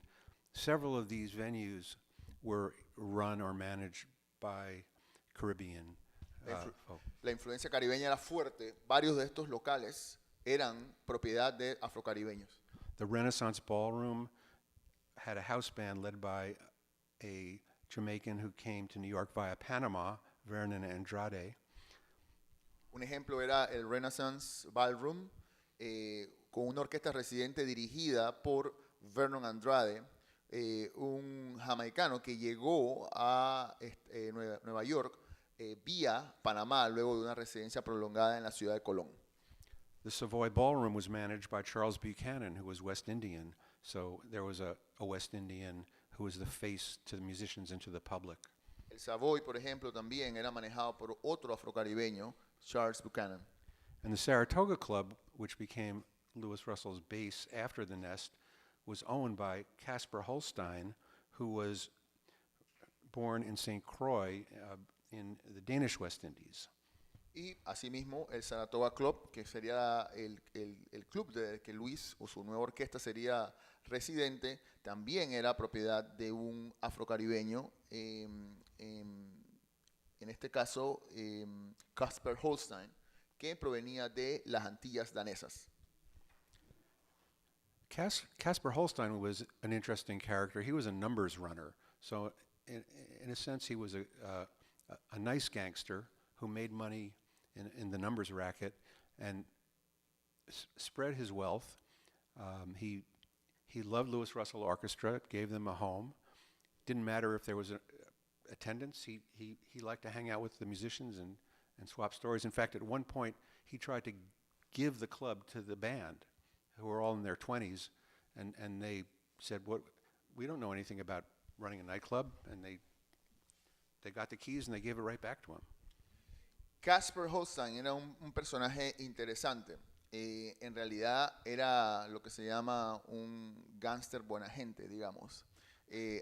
Several of these venues were run or managed by Caribbean folk. La influencia caribeña era fuerte. Varios de estos locales eran propiedad de afrocaribeños. The Renaissance Ballroom had a house band led by a Jamaican who came to New York via Panama, Vernon Andrade. Un ejemplo era el Renaissance Ballroom, con una orquesta residente dirigida por Vernon Andrade, un jamaicano que llegó a Nueva York vía Panamá luego de una residencia prolongada en la ciudad de Colón. The Savoy Ballroom was managed by Charles Buchanan, who was West Indian. So there was a West Indian who was the face to the musicians and to the public. El Savoy, por ejemplo, también era manejado por otro afrocaribeño, Charles Buchanan. And the Saratoga Club, which became Louis Russell's base after the Nest, was owned by Caspar Holstein, who was born in St. Croix in the Danish West Indies. Y asimismo el Saratoga Club, que sería el club de que Luis o su nueva orquesta sería residente, también era propiedad de un afrocaribeño, en este caso Caspar Holstein, que provenía de las Antillas danesas. Caspar Holstein was an interesting character. He was a numbers runner. So in a sense, he was a nice gangster who made money in the numbers racket and spread his wealth. He loved Louis Russell Orchestra, gave them a home. Didn't matter if there was attendance. He liked to hang out with the musicians and swap stories. In fact, at one point, he tried to give the club to the band, who were all in their 20s, and they said, "What? We don't know anything about running a nightclub." And they got the keys and they gave it right back to him. Caspar Holstein era un personaje interesante. En realidad era lo que se llama un gángster buena gente, digamos.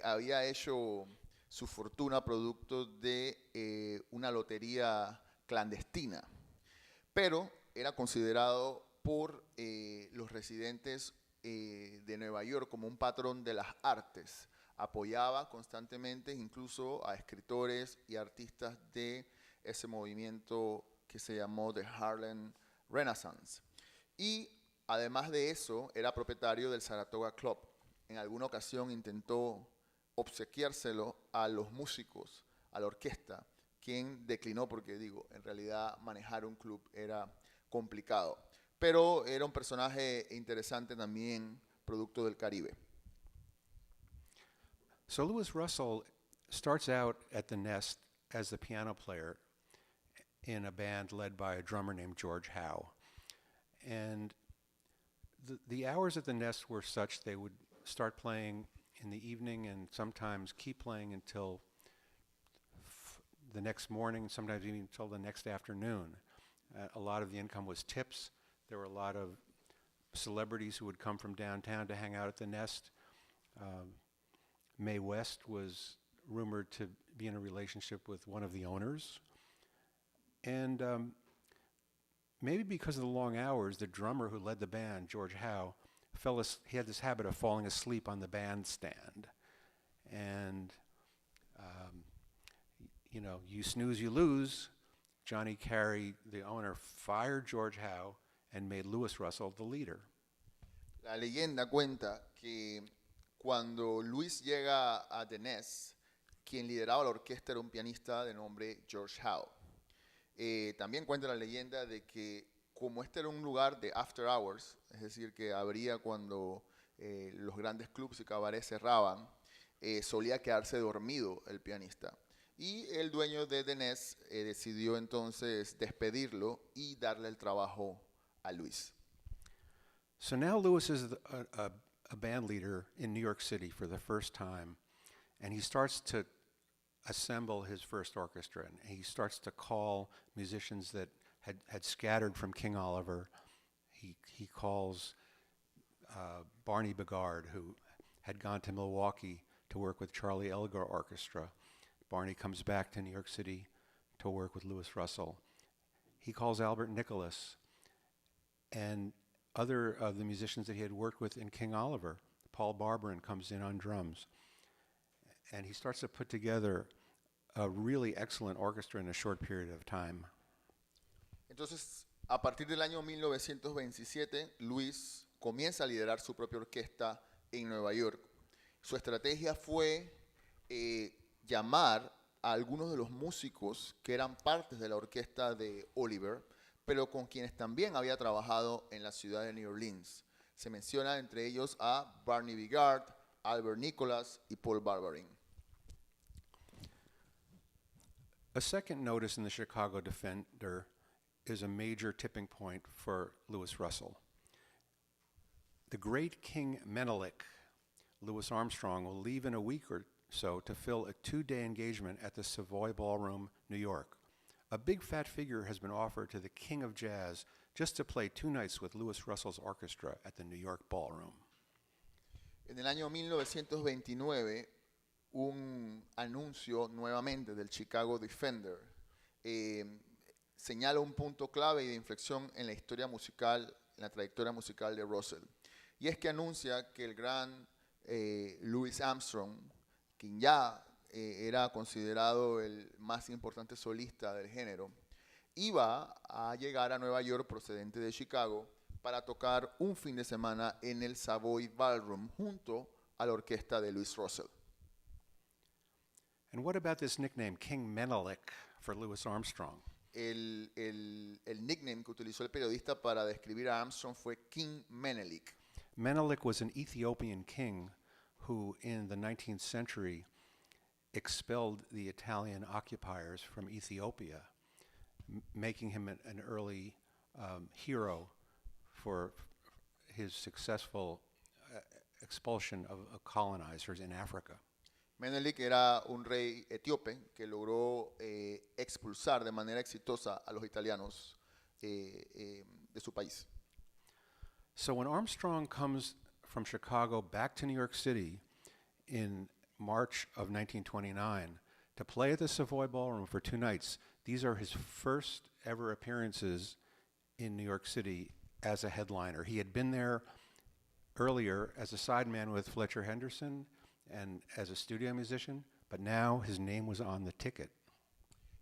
Había hecho su fortuna producto de una lotería clandestina, pero era considerado por los residentes de Nueva York como un patrón de las artes. Apoyaba constantemente incluso a escritores y artistas de ese movimiento que se llamó The Harlem Renaissance. Y además de eso, era propietario del Saratoga Club. En alguna ocasión intentó obsequiárselo a los músicos, a la orquesta, quien declinó porque, en realidad manejar un club era complicado. Pero era un personaje interesante también, producto del Caribe. So Louis Russell starts out at the Nest as the piano player in a band led by a drummer named George Howe. And the hours at the Nest were such they would start playing in the evening and sometimes keep playing until the next morning, sometimes even until the next afternoon. A lot of the income was tips. There were a lot of celebrities who would come from downtown to hang out at the Nest. Mae West was rumored to be in a relationship with one of the owners. And maybe because of the long hours, the drummer who led the band, George Howe, he had this habit of falling asleep on the bandstand. And, you snooze, you lose. Johnny Carey, the owner, fired George Howe and made Louis Russell the leader. La leyenda cuenta que cuando Luis llega a The Nest, quien lideraba la orquesta era un pianista de nombre George Howe. También cuenta la leyenda de que como este era un lugar de after hours, es decir, que abría cuando los grandes clubs y cabarets cerraban, solía quedarse dormido el pianista. Y el dueño de The Nest decidió entonces despedirlo y darle el trabajo a Luis. So now Louis is a band leader in New York City for the first time, and he starts to assemble his first orchestra, and he starts to call musicians that had scattered from King Oliver. He calls Barney Bigard, who had gone to Milwaukee to work with Charlie Elgar Orchestra. Barney comes back to New York City to work with Louis Russell. He calls Albert Nicholas, and other of the musicians that he had worked with in King Oliver. Paul Barberin comes in on drums. And he starts to put together a really excellent orchestra in a short period of time. Entonces, a partir del año 1927, Luis comienza a liderar su propia orquesta en Nueva York. Su estrategia fue llamar a algunos de los músicos que eran partes de la orquesta de Oliver, pero con quienes también había trabajado en la ciudad de New Orleans. Se menciona entre ellos a Barney Bigard, Albert Nicholas y Paul Barberin. A second notice in the Chicago Defender is a major tipping point for Louis Russell. The great King Menelik, Louis Armstrong, will leave in a week or so to fill a 2-day engagement at the Savoy Ballroom, New York. A big fat figure has been offered to the King of Jazz just to play 2 nights with Louis Russell's orchestra at the New York Ballroom. En el año 1929, un anuncio nuevamente del Chicago Defender señala un punto clave y de inflexión en la historia musical, en la trayectoria musical de Russell. Y es que anuncia que el gran Louis Armstrong, quien ya era considerado el más importante solista del género, iba a llegar a Nueva York procedente de Chicago para tocar un fin de semana en el Savoy Ballroom junto a la orquesta de Louis Russell. And what about this nickname, King Menelik, for Louis Armstrong? El nickname que utilizó el periodista para describir a Armstrong fue King Menelik. Menelik was an Ethiopian king who, in the 19th century, expelled the Italian occupiers from Ethiopia, making him an early hero for his successful expulsion of colonizers in Africa. Menelik era un rey etíope que logró expulsar de manera exitosa a los italianos de su país. So when Armstrong comes from Chicago back to New York City in March of 1929 to play at the Savoy Ballroom for 2 nights, these are his first ever appearances in New York City as a headliner. He had been there earlier as a sideman with Fletcher Henderson and as a studio musician, but now his name was on the ticket.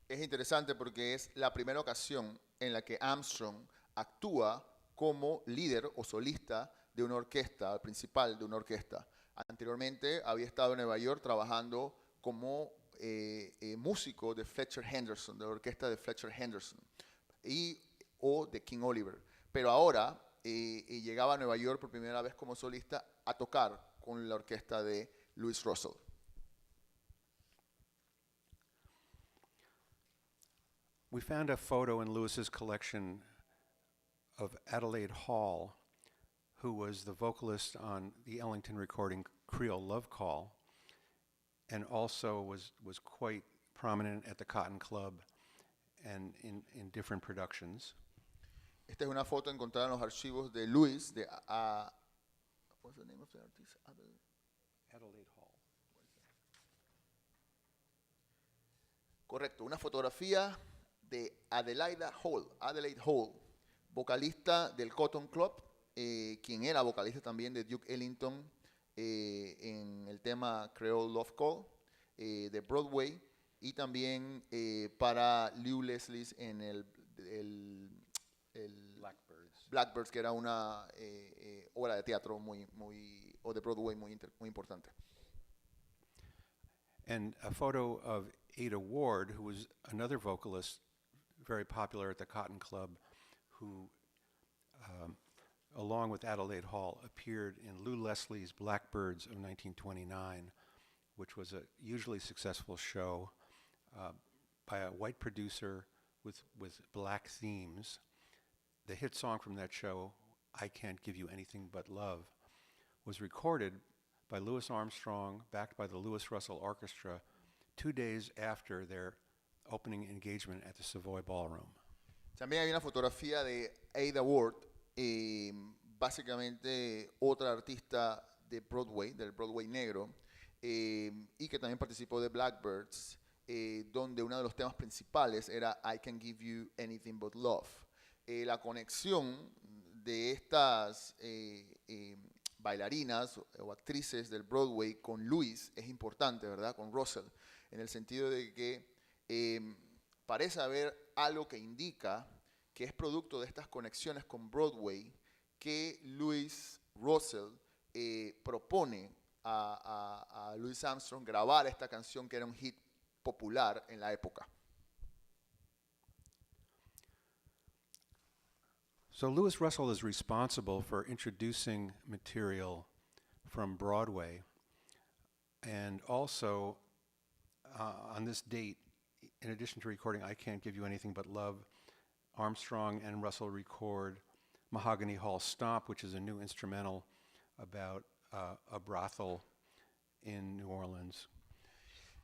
Es interesante porque es la primera ocasión en la que Armstrong actúa como líder o solista de una orquesta, principal de una orquesta. Anteriormente había estado en Nueva York trabajando como músico de Fletcher Henderson, de la orquesta de Fletcher Henderson o de King Oliver. Pero ahora llegaba a Nueva York por primera vez como solista a tocar con la orquesta de Louis Russell. We found a photo in Louis's collection of Adelaide Hall, who was the vocalist on the Ellington recording Creole Love Call, and also was quite prominent at the Cotton Club and in different productions. Esta es una foto encontrada en los archivos de Louis, what's the name of the artist? Adelaide Hall. Correcto, una fotografía de Adelaide Hall, vocalista del Cotton Club, quien era vocalista también de Duke Ellington en el tema Creole Love Call de Broadway, y también para Lew Leslie's en el Blackbirds, que era una obra de teatro o de Broadway muy importante. And a photo of Ada Ward, who was another vocalist very popular at the Cotton Club, who, along with Adelaide Hall, appeared in Lew Leslie's Blackbirds of 1929, which was a hugely successful show by a white producer with black themes. The hit song from that show, I Can't Give You Anything But Love, was recorded by Louis Armstrong, backed by the Louis Russell Orchestra, 2 days after their opening engagement at the Savoy Ballroom. También hay una fotografía de Ada Ward, básicamente otra artista de Broadway, del Broadway negro, y que también participó de Blackbirds, donde uno de los temas principales era I Can Give You Anything But Love. La conexión de estas bailarinas o actrices del Broadway con Louis es importante, ¿verdad? Con Russell, en el sentido de que parece haber algo que indica que es producto de estas conexiones con Broadway que Louis Russell propone a Louis Armstrong grabar esta canción que era un hit popular en la época. So Louis Russell is responsible for introducing material from Broadway, and also on this date, in addition to recording I Can't Give You Anything But Love, Armstrong and Russell record Mahogany Hall Stomp, which is a new instrumental about a brothel in New Orleans.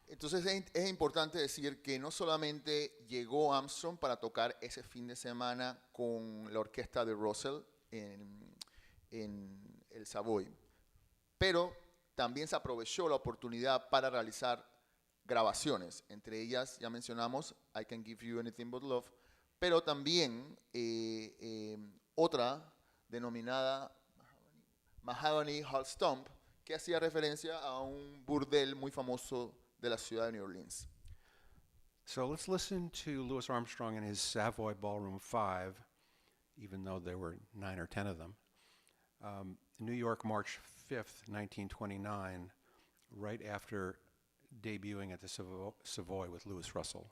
Entonces es importante decir que no solamente llegó Armstrong para tocar ese fin de semana con la orquesta de Russell en el Savoy, pero también se aprovechó la oportunidad para realizar grabaciones. Entre ellas, ya mencionamos, I Can Give You Anything But Love, pero también otra denominada Mahogany Hall Stomp, que hacía referencia a un burdel muy famoso de la ciudad de New Orleans. So let's listen to Louis Armstrong in his Savoy Ballroom 5, even though there were 9 or 10 of them. New York, March 5th, 1929, right after debuting at the Savoy with Louis Russell.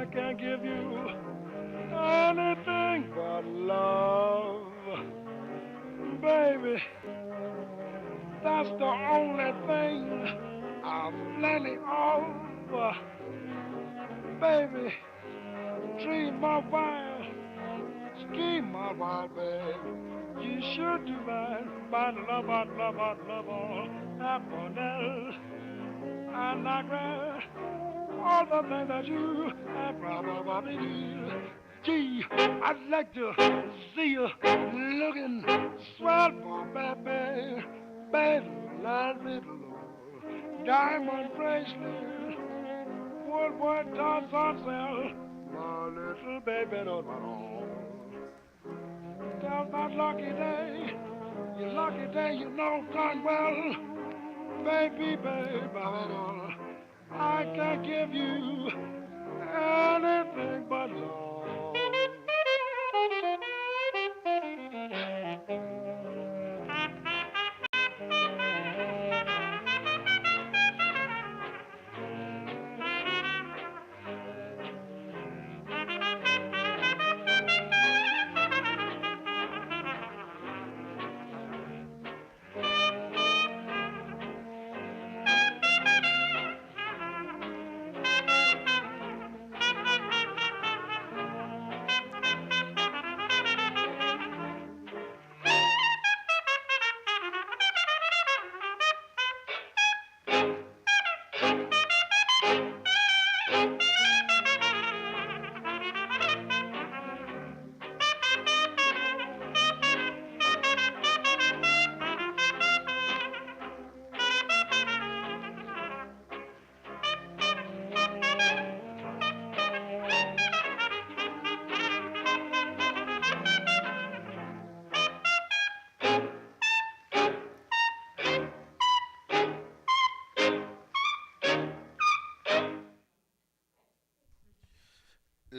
I can't give you anything but love, baby. That's the only thing I'm plenty of, baby. Dream my wild, scheme my wild, baby. You should do my love, all happiness and I grant all the things that you have probably do. Gee, I'd like to see you looking swell for baby, baby, little diamond bracelet, woodward toss on sale, my little baby don't run on. Tell that lucky day, your lucky day, you know darn well, baby, I can't give you anything but love.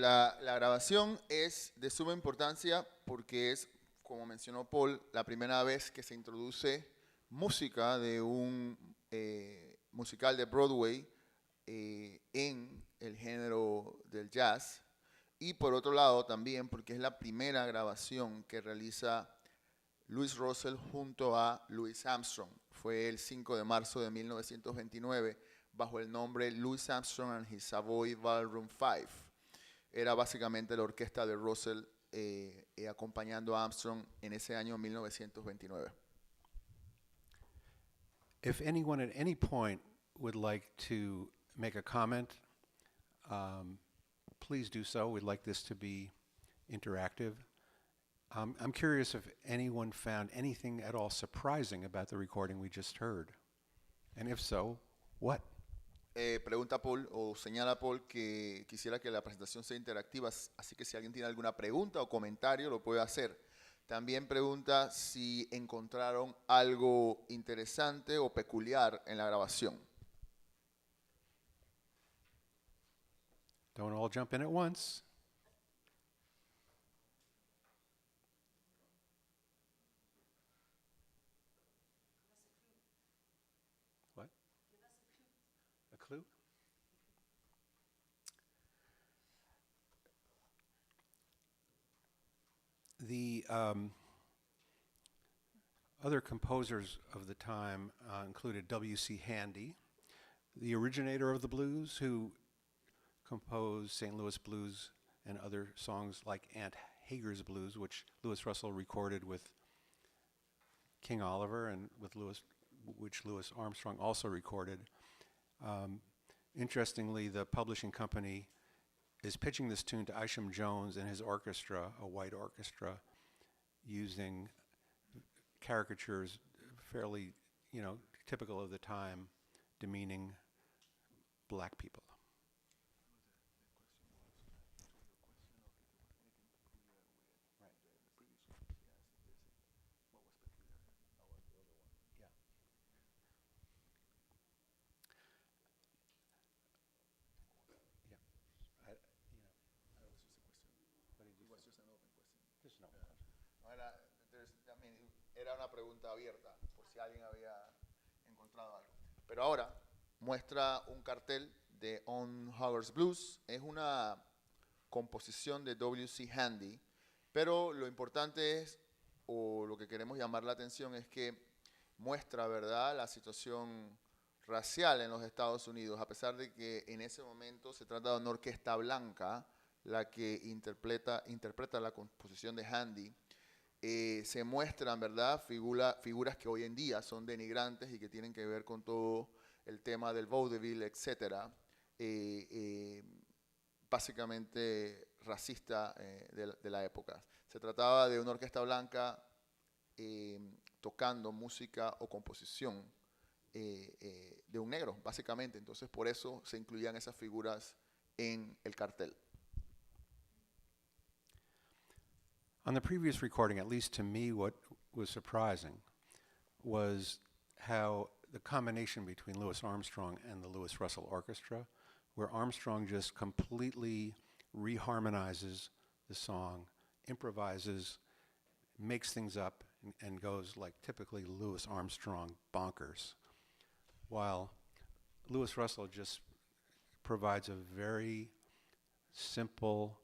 La grabación es de suma importancia porque es, como mencionó Paul, la primera vez que se introduce música de un musical de Broadway en el género del jazz. Y por otro lado también porque es la primera grabación que realiza Louis Russell junto a Louis Armstrong. Fue el 5 de marzo de 1929 bajo el nombre Louis Armstrong and his Savoy Ballroom 5. Era básicamente la orquesta de Russell acompañando a Armstrong en ese año 1929. If anyone at any point would like to make a comment, please do so. We'd like this to be interactive. I'm curious if anyone found anything at all surprising about the recording we just heard. And if so, what? Pregunta Paul o señala Paul que quisiera que la presentación sea interactiva, así que si alguien tiene alguna pregunta o comentario lo puede hacer. También pregunta si encontraron algo interesante o peculiar en la grabación. Don't all jump in at once. What? A clue? The other composers of the time included W.C. Handy, the originator of the blues, who composed St. Louis Blues and other songs like Aunt Hager's Blues, which Louis Russell recorded with King Oliver and which Louis Armstrong also recorded. Interestingly, the publishing company is pitching this tune to Isham Jones and his orchestra, a white orchestra, using caricatures fairly, typical of the time, demeaning black people. Era una pregunta abierta, por si alguien había encontrado algo. Pero ahora muestra un cartel de On Hager's Blues. Es una composición de W.C. Handy, pero lo importante es, o lo que queremos llamar la atención, es que muestra, ¿verdad?, la situación racial en los Estados Unidos, a pesar de que en ese momento se trata de una orquesta blanca la que interpreta la composición de Handy. Se muestran, ¿verdad?, figuras que hoy en día son denigrantes y que tienen que ver con todo el tema del vaudeville, etc. Básicamente racista de la época. Se trataba de una orquesta blanca tocando música o composición de un negro, básicamente. Entonces, por eso se incluían esas figuras en el cartel. On the previous recording, at least to me, what was surprising was how the combination between Louis Armstrong and the Louis Russell Orchestra, where Armstrong just completely reharmonizes the song, improvises, makes things up, and goes like typically Louis Armstrong bonkers, while Louis Russell just provides a very simple,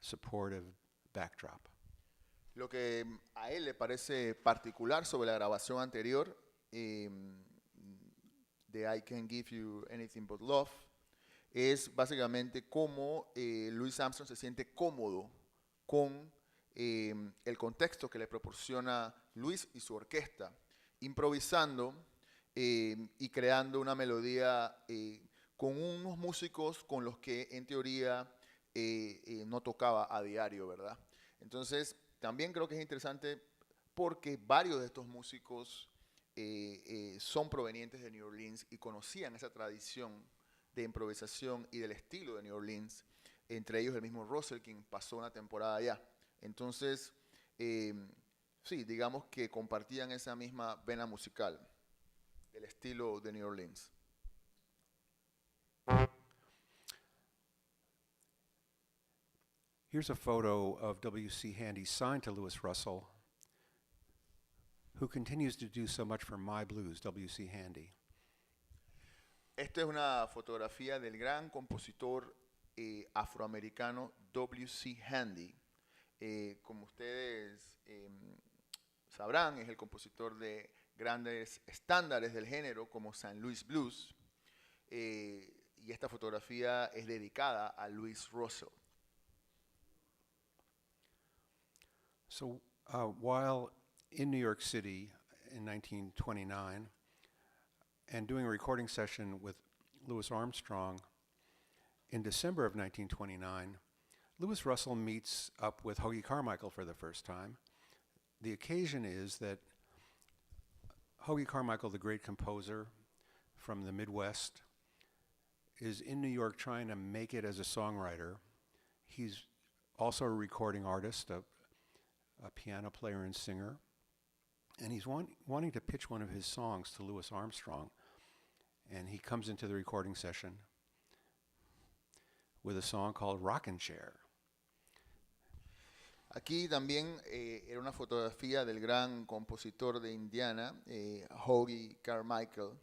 supportive backdrop. Lo que a él le parece particular sobre la grabación anterior de I Can't Give You Anything But Love es básicamente cómo Louis Armstrong se siente cómodo con el contexto que le proporciona Louis y su orquesta, improvisando y creando una melodía con unos músicos con los que en teoría no tocaba a diario, ¿verdad? Entonces, también creo que es interesante porque varios de estos músicos son provenientes de New Orleans y conocían esa tradición de improvisación y del estilo de New Orleans, entre ellos el mismo Russell, quien pasó una temporada allá. Entonces, sí, digamos que compartían esa misma vena musical del estilo de New Orleans. Here's a photo of W.C. Handy signed to Louis Russell, who continues to do so much for my blues, W.C. Handy. Esta es una fotografía del gran compositor afroamericano W.C. Handy. Como ustedes sabrán, es el compositor de grandes estándares del género como St. Louis Blues. Y esta fotografía es dedicada a Louis Russell. So while in New York City in 1929 and doing a recording session with Louis Armstrong, in December of 1929, Louis Russell meets up with Hoagy Carmichael for the first time. The occasion is that Hoagy Carmichael, the great composer from the Midwest, is in New York trying to make it as a songwriter. He's also a recording artist, a piano player and singer, and he's wanting to pitch one of his songs to Louis Armstrong. And he comes into the recording session with a song called Rockin' Chair. Aquí también era una fotografía del gran compositor de Indiana, Hoagy Carmichael.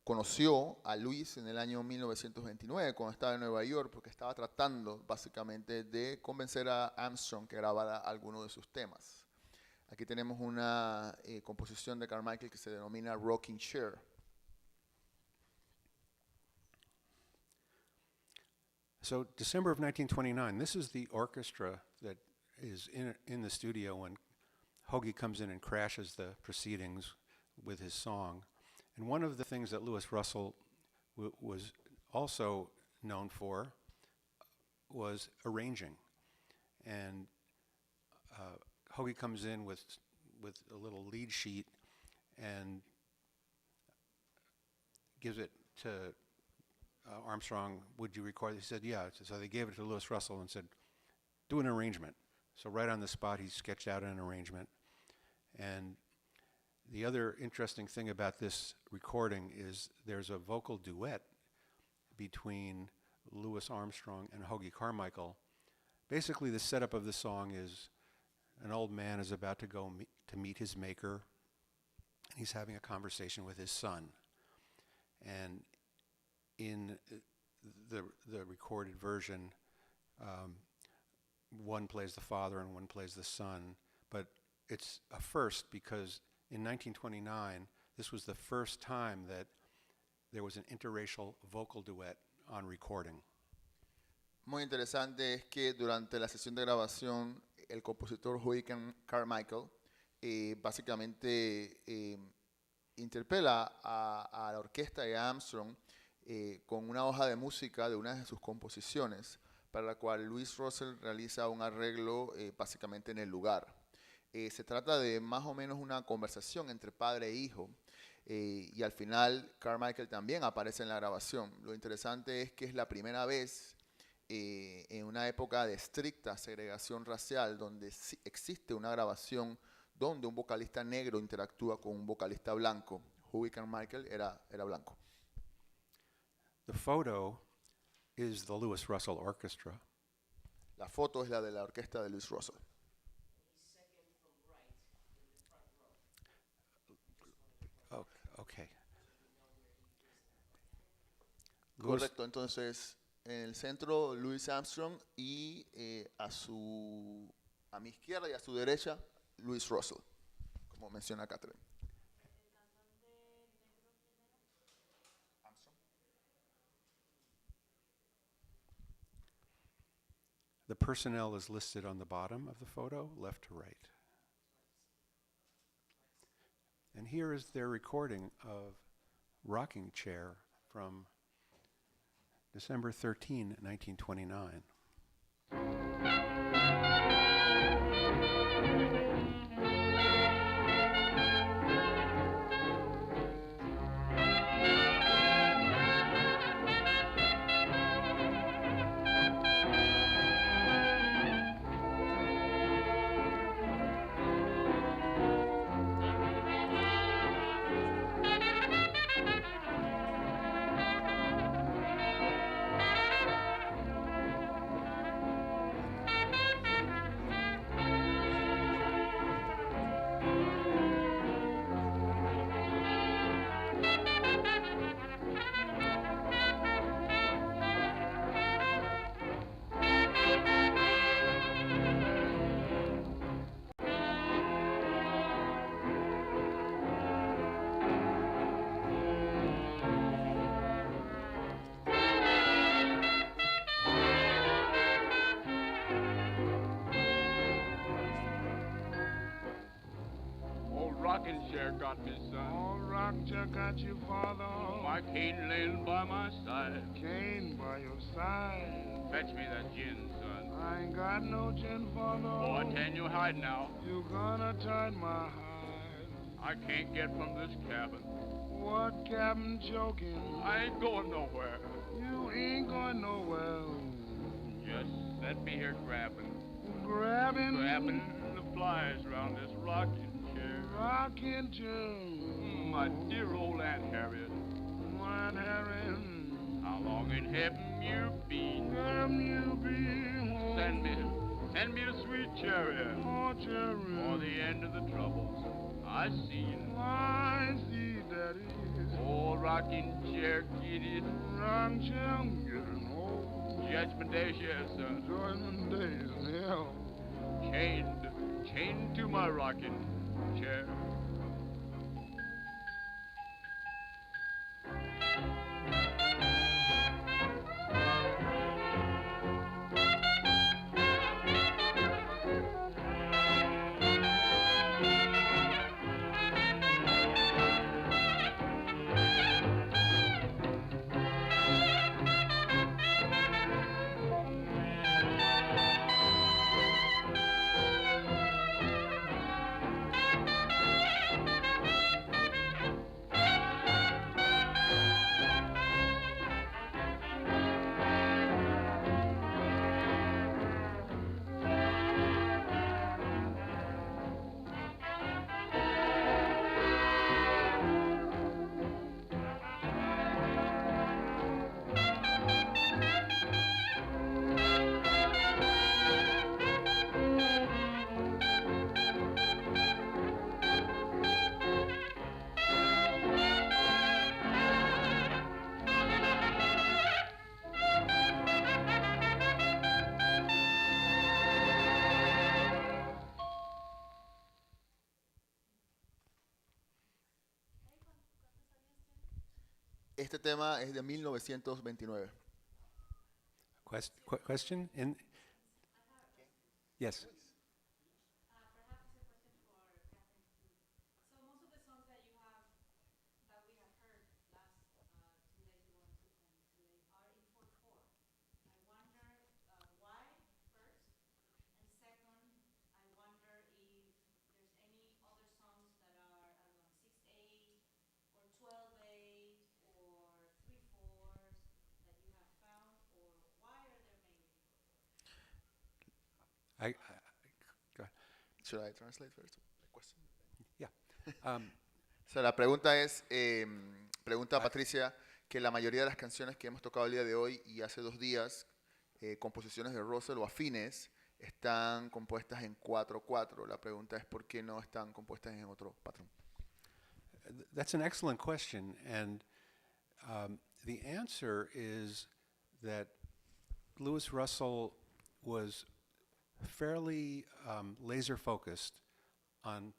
Conoció a Louis en el año 1929 cuando estaba en Nueva York porque estaba tratando básicamente de convencer a Armstrong que grabara alguno de sus temas. Aquí tenemos una composición de Carmichael que se denomina Rocking Chair. So December of 1929, this is the orchestra that is in the studio when Hoagy comes in and crashes the proceedings with his song. And one of the things that Louis Russell was also known for was arranging. And Hoagy comes in with a little lead sheet and gives it to Armstrong. Would you record? He said, yeah. So they gave it to Louis Russell and said, do an arrangement. So right on the spot, he sketched out an arrangement. And the other interesting thing about this recording is there's a vocal duet between Louis Armstrong and Hoagy Carmichael. Basically, the setup of the song is an old man is about to go to meet his maker, and he's having a conversation with his son. And in the recorded version, one plays the father and one plays the son, but it's a first because in 1929, this was the first time that there was an interracial vocal duet on recording. Muy interesante es que durante la sesión de grabación, el compositor Hoagy Carmichael básicamente interpela a la orquesta de Armstrong con una hoja de música de una de sus composiciones, para la cual Louis Russell realiza un arreglo básicamente en el lugar. Se trata de más o menos una conversación entre padre e hijo, y al final Carmichael también aparece en la grabación. Lo interesante es que es la primera vez en una época de estricta segregación racial donde existe una grabación donde un vocalista negro interactúa con un vocalista blanco. Hoagy Carmichael era blanco. The photo is the Louis Russell Orchestra. La foto es la de la orquesta de Louis Russell. Oh, okay. Correcto, entonces en el centro Louis Armstrong y a mi izquierda y a su derecha Louis Russell, como menciona Catherine. The personnel is listed on the bottom of the photo, left to right. And here is their recording of Rocking Chair from December 13, 1929. rocking chair got me, son. Oh, rock chair got you, father. My cane laying by my side. Cane by your side. Fetch me that gin, son. I ain't got no gin, father. Oh, I tell you hide now. You gonna tie my hide. I can't get from this cabin. What cabin joking? I ain't going nowhere. You ain't going nowhere. Just let me here grabbing Grabbing the flies around this rocking chair. rocking chair. My dear old Aunt Harriet, My Aunt Harriet. how long in heaven you been? Come you be home. Send me a sweet chariot Oh, cherry. for the end of the troubles. I seen. I see, Daddy. Oh, rocking chair, get it. Rock chair, getting old. Judgment Day, yes, son. Enjoyment days in hell. Chained to my rocking chair. Este tema es de 1929. Question? Yes. Go ahead. Should I translate first the question? Yeah. O sea, la pregunta es, pregunta Patricia, que la mayoría de las canciones que hemos tocado el día de hoy y hace 2 días, composiciones de Russell o afines, están compuestas en 4/4. La pregunta es por qué no están compuestas en otro patrón. That's an excellent question, and the answer is that Louis Russell was fairly laser focused on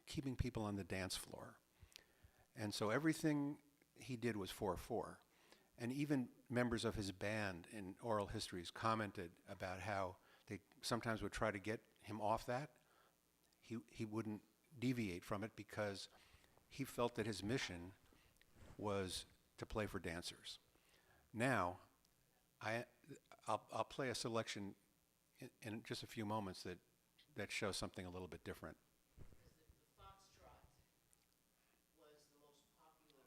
keeping people on the dance floor. And so everything he did was 4/4. And even members of his band in oral histories commented about how they sometimes would try to get him off that. He wouldn't deviate from it because he felt that his mission was to play for dancers. Now, I'll play a selection in just a few moments that shows something a little bit different. The foxtrot was the most popular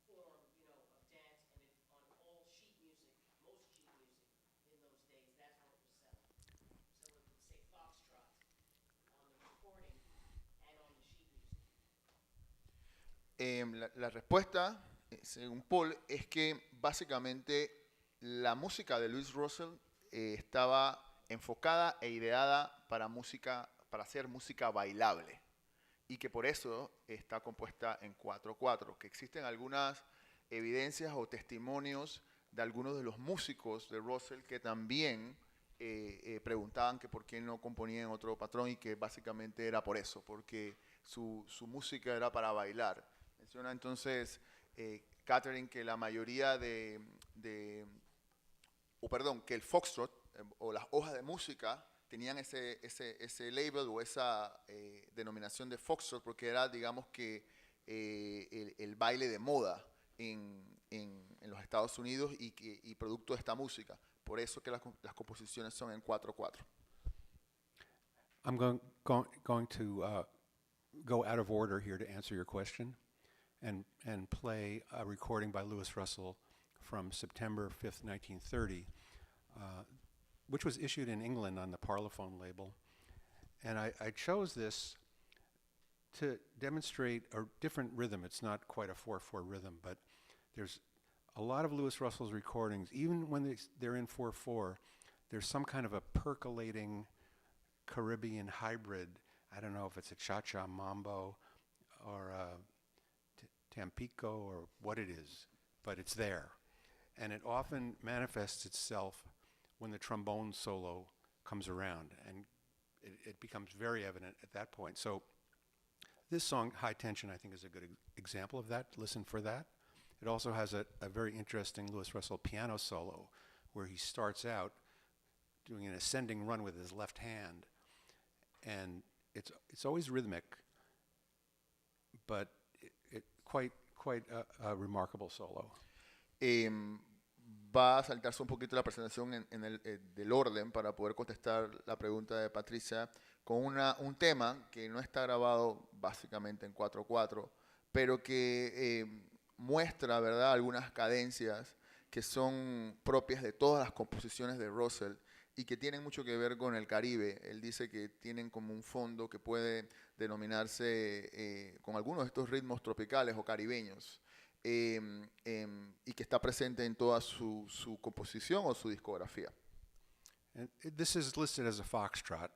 form, of dance, and on all sheet music, most sheet music in those days, that's what was selling. So it would say foxtrot on the recording and on the sheet music. La respuesta, según Paul, es que básicamente la música de Louis Russell estaba enfocada e ideada para hacer música bailable y que por eso está compuesta en 4/4, que existen algunas evidencias o testimonios de algunos de los músicos de Russell que también preguntaban que por qué no componían otro patrón y que básicamente era por eso, porque su música era para bailar. Menciona entonces Catherine que la mayoría que el foxtrot o las hojas de música tenían ese label o esa denominación de foxtrot porque era, digamos que, el baile de moda en los Estados Unidos y producto de esta música. Por eso que las composiciones son en 4/4. I'm going to go out of order here to answer your question and play a recording by Louis Russell from September 5th, 1930, which was issued in England on the Parlophone label. And I chose this to demonstrate a different rhythm. It's not quite a 4/4 rhythm, but there's a lot of Louis Russell's recordings, even when they're in 4/4, there's some kind of a percolating Caribbean hybrid. I don't know if it's a cha-cha mambo or a Tampico or what it is, but it's there. And it often manifests itself when the trombone solo comes around, and it becomes very evident at that point. So this song, High Tension, I think is a good example of that. Listen for that. It also has a very interesting Louis Russell piano solo where he starts out doing an ascending run with his left hand. And it's always rhythmic, but it quite a remarkable solo. Va a saltarse un poquito la presentación del orden para poder contestar la pregunta de Patricia con un tema que no está grabado básicamente en 4/4, pero que muestra, ¿verdad?, algunas cadencias que son propias de todas las composiciones de Russell y que tienen mucho que ver con el Caribe. Él dice que tienen como un fondo que puede denominarse con algunos de estos ritmos tropicales o caribeños, y que está presente en toda su composición o su discografía. And this is listed as a foxtrot.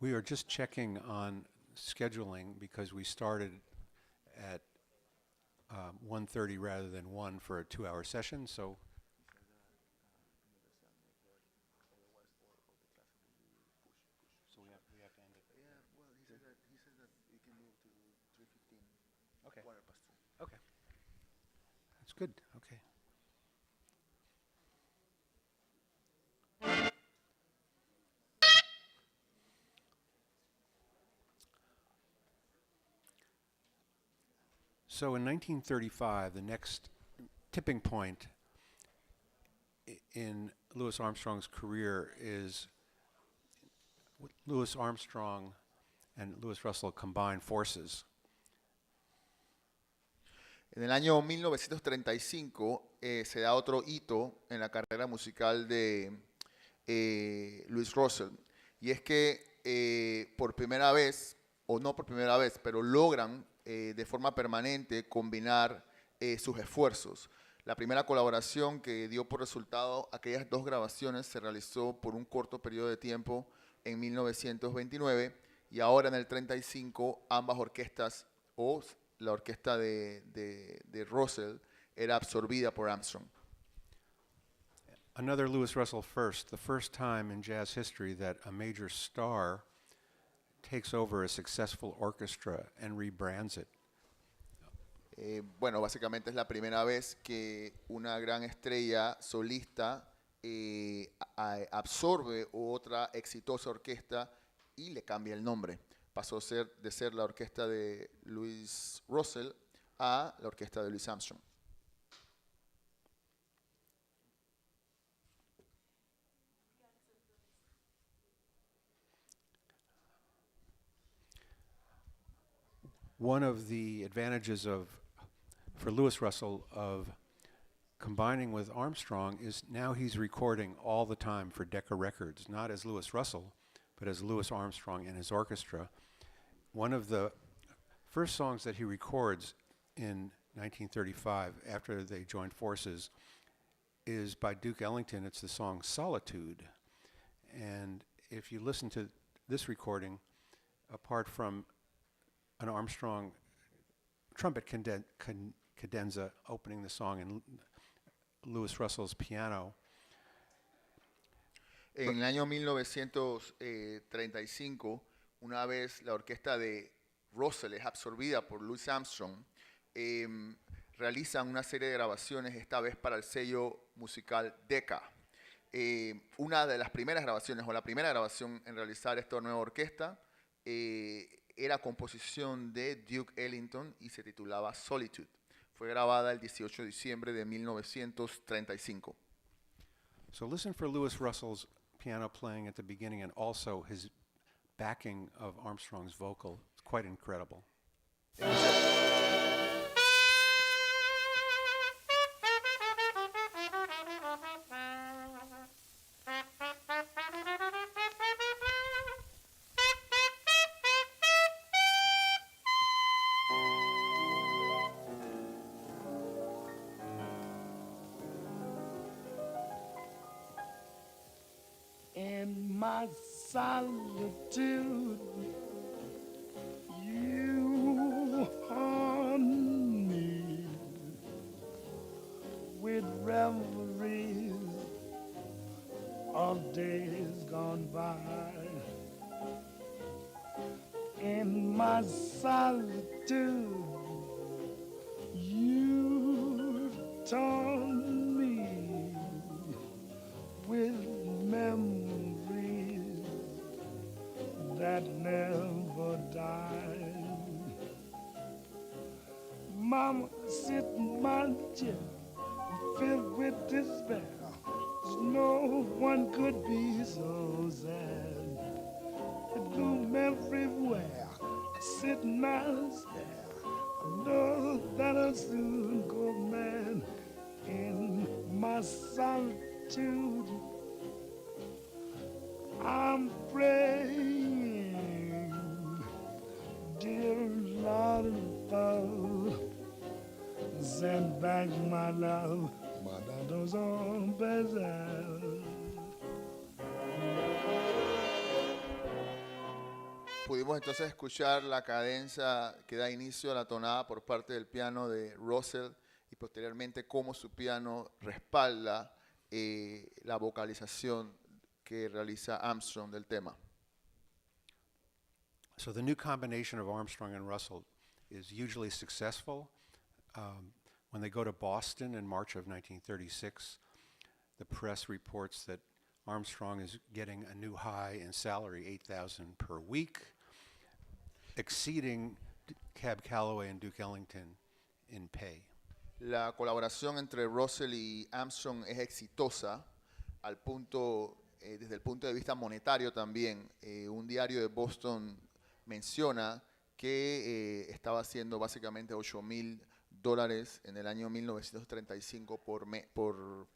We are just checking on scheduling because we started at 1:30 rather than 1 for a 2-hour session, so we have to end it. Yeah, well, he said that we can move to 3:15. Okay. 3:15. Okay. That's good. Okay. So in 1935, the next tipping point in Louis Armstrong's career is Louis Armstrong and Louis Russell combine forces. En el año 1935 se da otro hito en la carrera musical de Louis Russell. Y es que por primera vez, o no por primera vez, pero logran de forma permanente combinar sus esfuerzos. La primera colaboración que dio por resultado aquellas dos grabaciones se realizó por un corto periodo de tiempo en 1929 y ahora en el 35 ambas orquestas o la orquesta de Russell era absorbida por Armstrong. Another Louis Russell first, the first time in jazz history that a major star takes over a successful orchestra and rebrands it. Bueno, básicamente es la primera vez que una gran estrella solista absorbe otra exitosa orquesta y le cambia el nombre. Pasó de ser la orquesta de Louis Russell a la orquesta de Louis Armstrong. One of the advantages for Louis Russell of combining with Armstrong is now he's recording all the time for Decca Records, not as Louis Russell, but as Louis Armstrong and his orchestra. One of the first songs that he records in 1935 after they joined forces is by Duke Ellington. It's the song Solitude. And if you listen to this recording, apart from an Armstrong trumpet cadenza opening the song and Louis Russell's piano. En el año 1935, una vez la orquesta de Russell es absorbida por Louis Armstrong, realizan una serie de grabaciones, esta vez para el sello musical Decca. Una de las primeras grabaciones, o la primera grabación en realizar esta nueva orquesta, era composición de Duke Ellington y se titulaba Solitude. Fue grabada el 18 de diciembre de 1935. So listen for Louis Russell's piano playing at the beginning and also his backing of Armstrong's vocal. It's quite incredible. In my solitude, you haunt me with reveries of days gone by. In my solitude, you taunt me with memories that never die. Mama, sit in my chair, filled with despair. No one could be so sad. The gloom everywhere, sit and I stare. I know that I'll soon go mad in my solitude. I'm praying, dear Lord above, send back my love, but I don't so bad. Pudimos entonces escuchar la cadencia que da inicio a la tonada por parte del piano de Russell y posteriormente cómo su piano respalda la vocalización que realiza Armstrong del tema. So the new combination of Armstrong and Russell is usually successful. When they go to Boston in March of 1936, the press reports that Armstrong is getting a new high in salary, $8,000 per week, exceeding Cab Calloway and Duke Ellington in pay. La colaboración entre Russell y Armstrong es exitosa al punto, desde el punto de vista monetario también. Un diario de Boston menciona que estaba haciendo básicamente $8,000 en el año 1935 por month or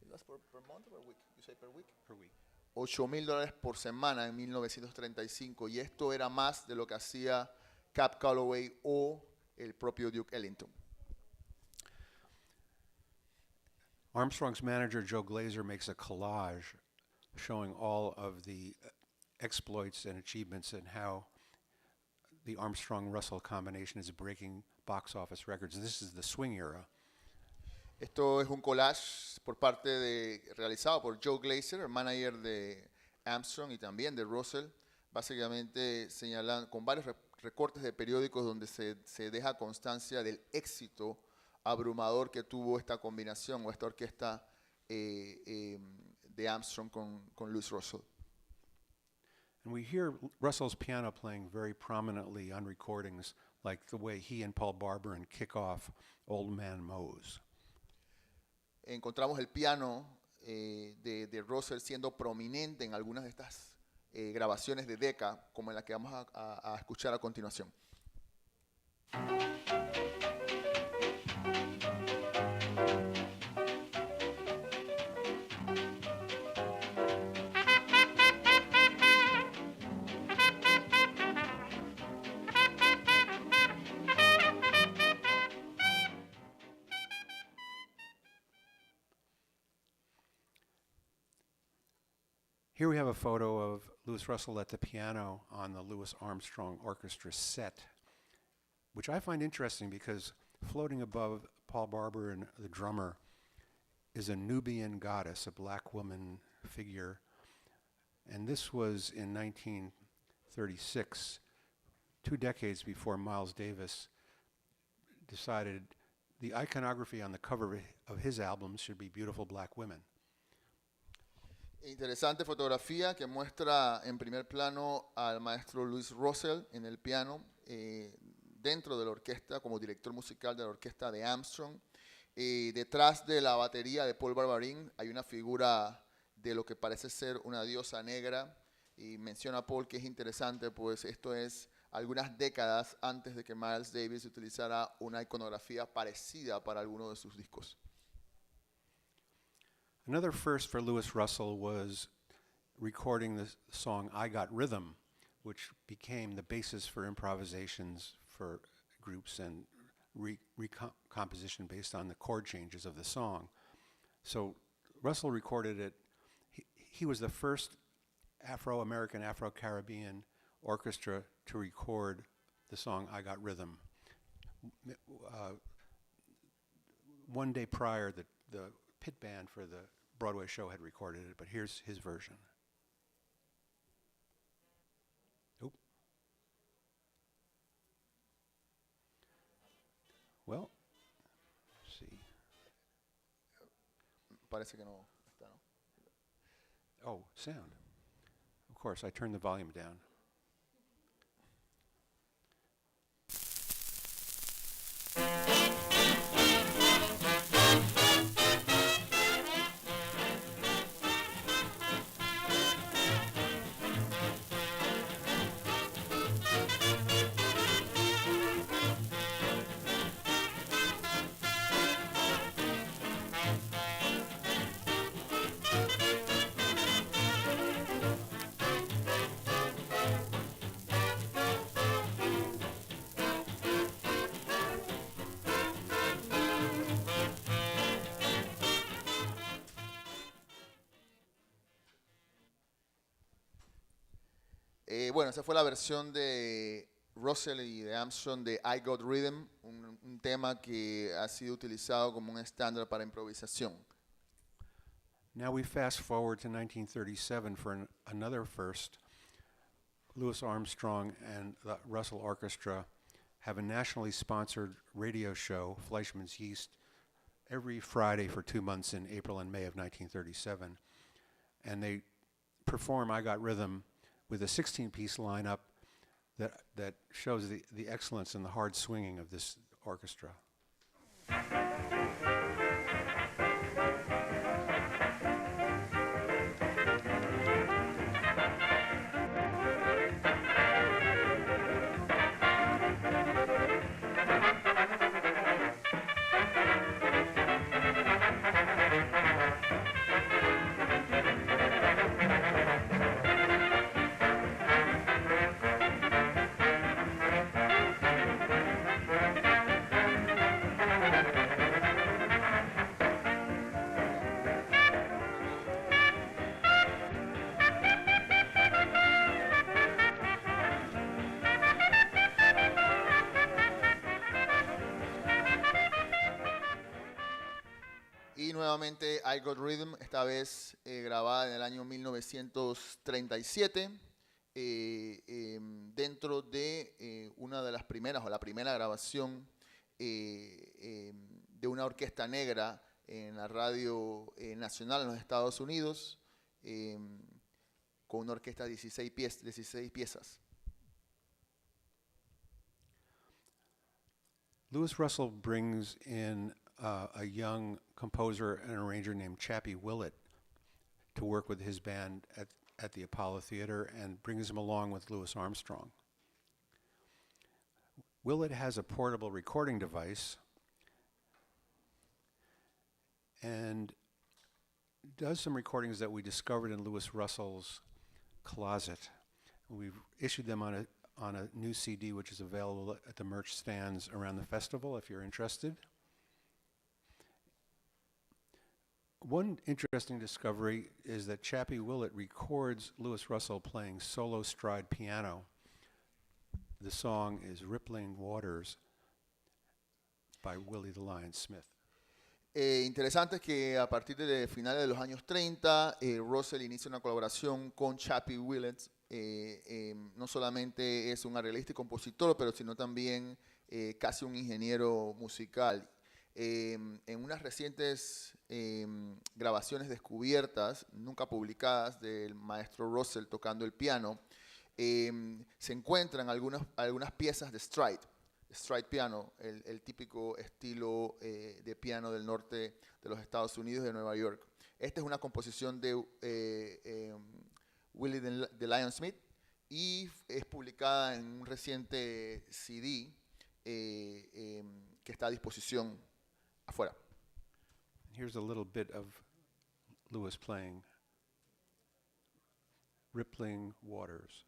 per week? You say per week? Per week. $8,000 por semana en 1935, y esto era más de lo que hacía Cab Calloway o el propio Duke Ellington. Armstrong's manager, Joe Glazer, makes a collage showing all of the exploits and achievements and how the Armstrong-Russell combination is breaking box office records. And this is the swing era. Esto es un collage realizado por Joe Glazer, el manager de Armstrong y también de Russell, básicamente señalando con varios recortes de periódicos donde se deja constancia del éxito abrumador que tuvo esta combinación o esta orquesta de Armstrong con Louis Russell. And we hear Russell's piano playing very prominently on recordings, like the way he and Paul Barber kick off Old Man Mose. Encontramos el piano de Russell siendo prominente en algunas de estas grabaciones de Decca, como en la que vamos a escuchar a continuación. Here we have a photo of Louis Russell at the piano on the Louis Armstrong Orchestra set, which I find interesting because floating above Paul Barber and the drummer is a Nubian goddess, a black woman figure. And this was in 1936, 2 decades before Miles Davis decided the iconography on the cover of his albums should be beautiful black women. Interesante fotografía que muestra en primer plano al maestro Louis Russell en el piano dentro de la orquesta como director musical de la orquesta de Armstrong. Detrás de la batería de Paul Barbarin hay una figura de lo que parece ser una diosa negra, y menciona Paul que es interesante, pues esto es algunas décadas antes de que Miles Davis utilizara una iconografía parecida para alguno de sus discos. Another first for Louis Russell was recording the song I Got Rhythm, which became the basis for improvisations for groups and recomposition based on the chord changes of the song. So Russell recorded it. He was the first Afro-American, Afro-Caribbean orchestra to record the song I Got Rhythm. One day prior, the pit band for the Broadway show had recorded it, but here's his version. Oop. Well, let's see. Parece que no está, ¿no? Oh, sound. Of course, I turned the volume down. Bueno, esa fue la versión de Russell y de Armstrong de I Got Rhythm, un tema que ha sido utilizado como un estándar para improvisación. Now we fast forward to 1937 for another first. Louis Armstrong and the Russell Orchestra have a nationally sponsored radio show, Fleischmann's Yeast, every Friday for 2 months in April and May of 1937. And they perform I Got Rhythm with a 16-piece lineup that shows the excellence and the hard swinging of this orchestra. Y nuevamente I Got Rhythm, esta vez grabada en el año 1937, dentro de una de las primeras, o la primera grabación de una orquesta negra en la radio nacional en los Estados Unidos, con una orquesta de 16 piezas. Louis Russell brings in a young composer and arranger named Chappie Willett to work with his band at the Apollo Theater and brings him along with Louis Armstrong. Willett has a portable recording device and does some recordings that we discovered in Louis Russell's closet. We've issued them on a new CD, which is available at the merch stands around the festival if you're interested. One interesting discovery is that Chappie Willett records Louis Russell playing solo stride piano. The song is Rippling Waters by Willie the Lion Smith. Interesante que a partir de finales de los años 30, Russell inicia una colaboración con Chappie Willett. No solamente es un arreglista y compositor, pero sino también casi un ingeniero musical. En unas recientes grabaciones descubiertas, nunca publicadas, del maestro Russell tocando el piano, se encuentran algunas piezas de stride piano, el típico estilo de piano del norte de los Estados Unidos, de Nueva York. Esta es una composición de Willie the Lion Smith y es publicada en un reciente CD que está a disposición afuera. Here's a little bit of Louis playing Rippling Waters.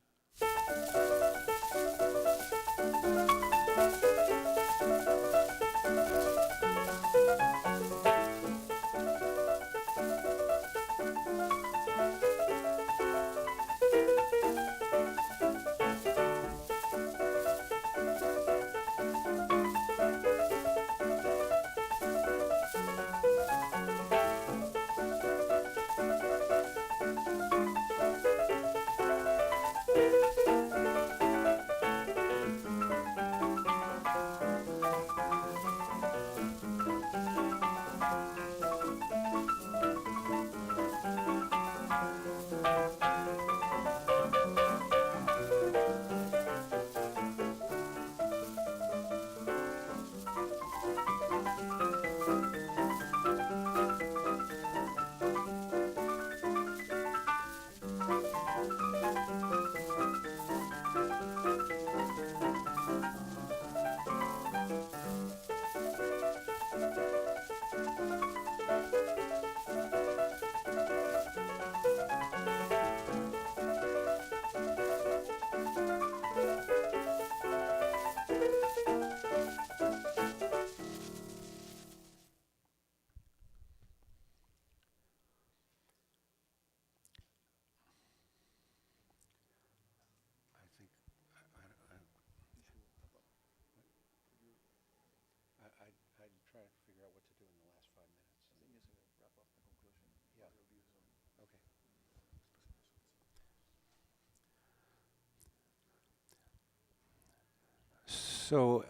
So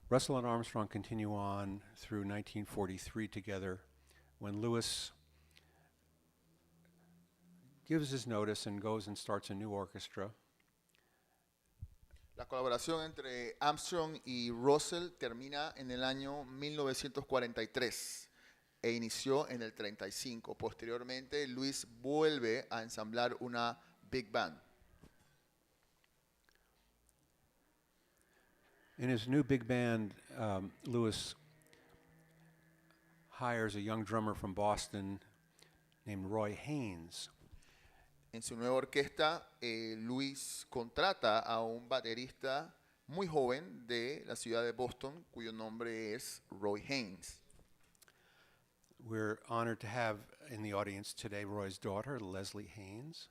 Russell and Armstrong continue on through 1943 together, when Lewis gives his notice and goes and starts a new orchestra. La colaboración entre Armstrong y Russell termina en el año 1943 e inició en el 35. Posteriormente, Luis vuelve a ensamblar una big band. In his new big band, Lewis hires a young drummer from Boston named Roy Haynes. En su nueva orquesta, Luis contrata a un baterista muy joven de la ciudad de Boston, cuyo nombre es Roy Haynes. We're honored to have in the audience today Roy's daughter, Leslie Haynes.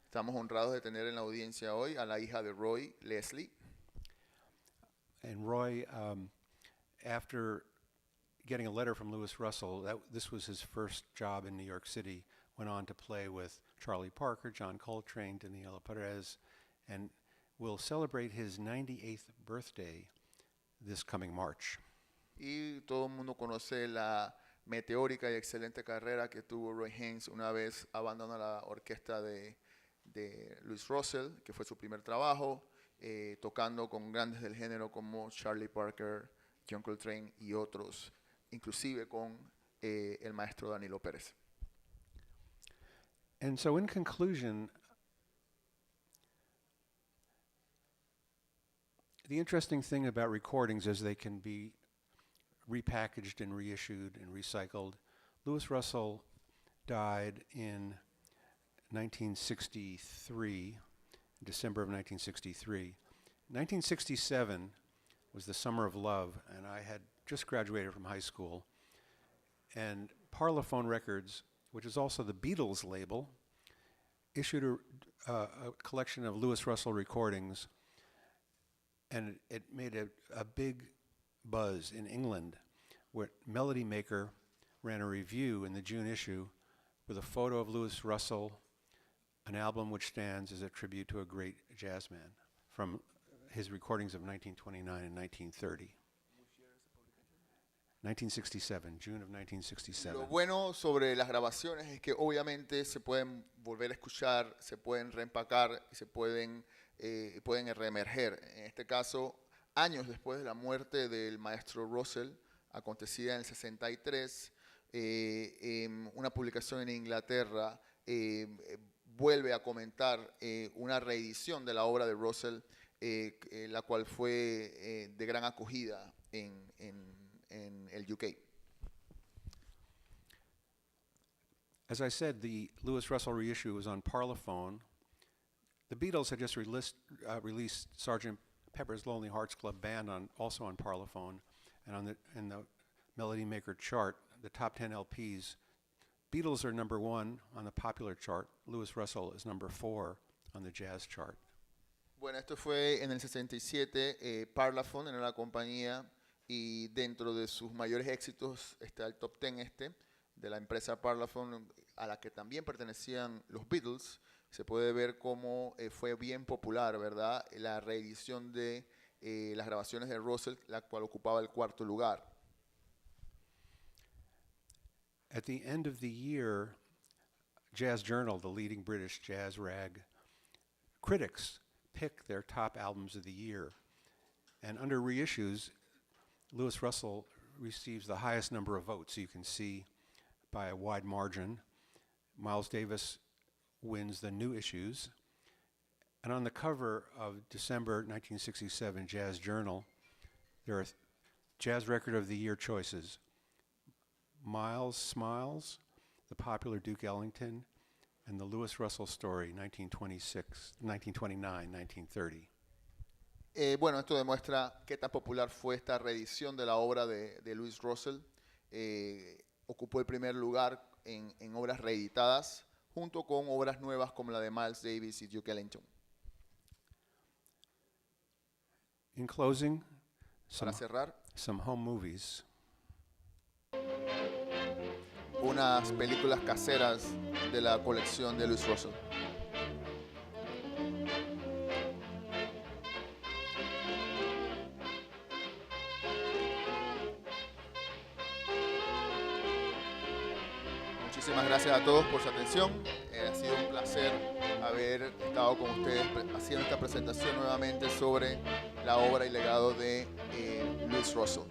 Estamos honrados de tener en la audiencia hoy a la hija de Roy, Leslie. And Roy, after getting a letter from Louis Russell, this was his first job in New York City, went on to play with Charlie Parker, John Coltrane, Daniela Perez, and will celebrate his 98th birthday this coming March. Y todo el mundo conoce la meteórica y excelente carrera que tuvo Roy Haynes una vez abandonó la orquesta de Louis Russell, que fue su primer trabajo, tocando con grandes del género como Charlie Parker, John Coltrane y otros, inclusive con el maestro Danilo Pérez. And so in conclusion, the interesting thing about recordings is they can be repackaged and reissued and recycled. Louis Russell died in 1963, December of 1963. 1967 was the summer of love, and I had just graduated from high school. And Parlophone Records, which is also the Beatles label, issued a collection of Louis Russell recordings, and it made a big buzz in England, where Melody Maker ran a review in the June issue with a photo of Louis Russell, an album which stands as a tribute to a great jazz man from his recordings of 1929 and 1930. 1967, June of 1967. Lo bueno sobre las grabaciones es que obviamente se pueden volver a escuchar, se pueden reempacar, se pueden reemerger. En este caso, años después de la muerte del maestro Russell, acontecida en el 63, una publicación en Inglaterra vuelve a comentar una reedición de la obra de Russell, la cual fue de gran acogida en el UK. As I said, the Louis Russell reissue was on Parlophone. The Beatles had just released Sgt. Pepper's Lonely Hearts Club Band also on Parlophone, and in the Melody Maker chart, the top 10 LPs, Beatles are number 1 on the popular chart. Louis Russell is number 4 on the jazz chart. Bueno, esto fue en el 67. Parlophone era la compañía y dentro de sus mayores éxitos está el top 10 de la empresa Parlophone, a la que también pertenecían los Beatles. Se puede ver cómo fue bien popular, ¿verdad?, la reedición de las grabaciones de Russell, la cual ocupaba el 4º lugar. At the end of the year, Jazz Journal, the leading British jazz rag, critics pick their top albums of the year. And under reissues, Louis Russell receives the highest number of votes. You can see by a wide margin. Miles Davis wins the new issues. And on the cover of December 1967 Jazz Journal, there are Jazz Record of the Year choices. Miles Smiles, the popular Duke Ellington, and the Louis Russell Story, 1929, 1930. Bueno, esto demuestra qué tan popular fue esta reedición de la obra de Louis Russell. Ocupó el primer lugar en obras reeditadas, junto con obras nuevas como la de Miles Davis y Duke Ellington. In closing, Para cerrar, some home movies. unas películas caseras de la colección de Louis Russell. Muchísimas gracias a todos por su atención. Ha sido un placer haber estado con ustedes haciendo esta presentación nuevamente sobre la obra y legado de Louis Russell.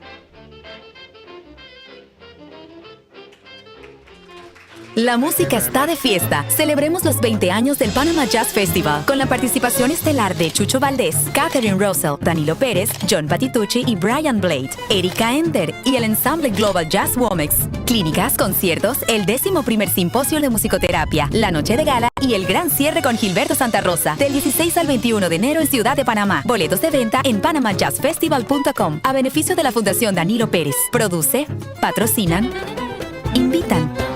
La música está de fiesta. Celebremos los 20 años del Panamá Jazz Festival con la participación estelar de Chucho Valdés, Kahn Russell, Danilo Pérez, John Patitucci y Brian Blade, Erika Ender y el ensamble Global Jazz Womex. Clínicas, conciertos, el 11º Simposio de Musicoterapia, la noche de gala y el gran cierre con Gilberto Santa Rosa del 16 al 21 de enero en Ciudad de Panamá. Boletos de venta en panamajazzfestival.com a beneficio de la Fundación Danilo Pérez. Produce, patrocinan, invitan.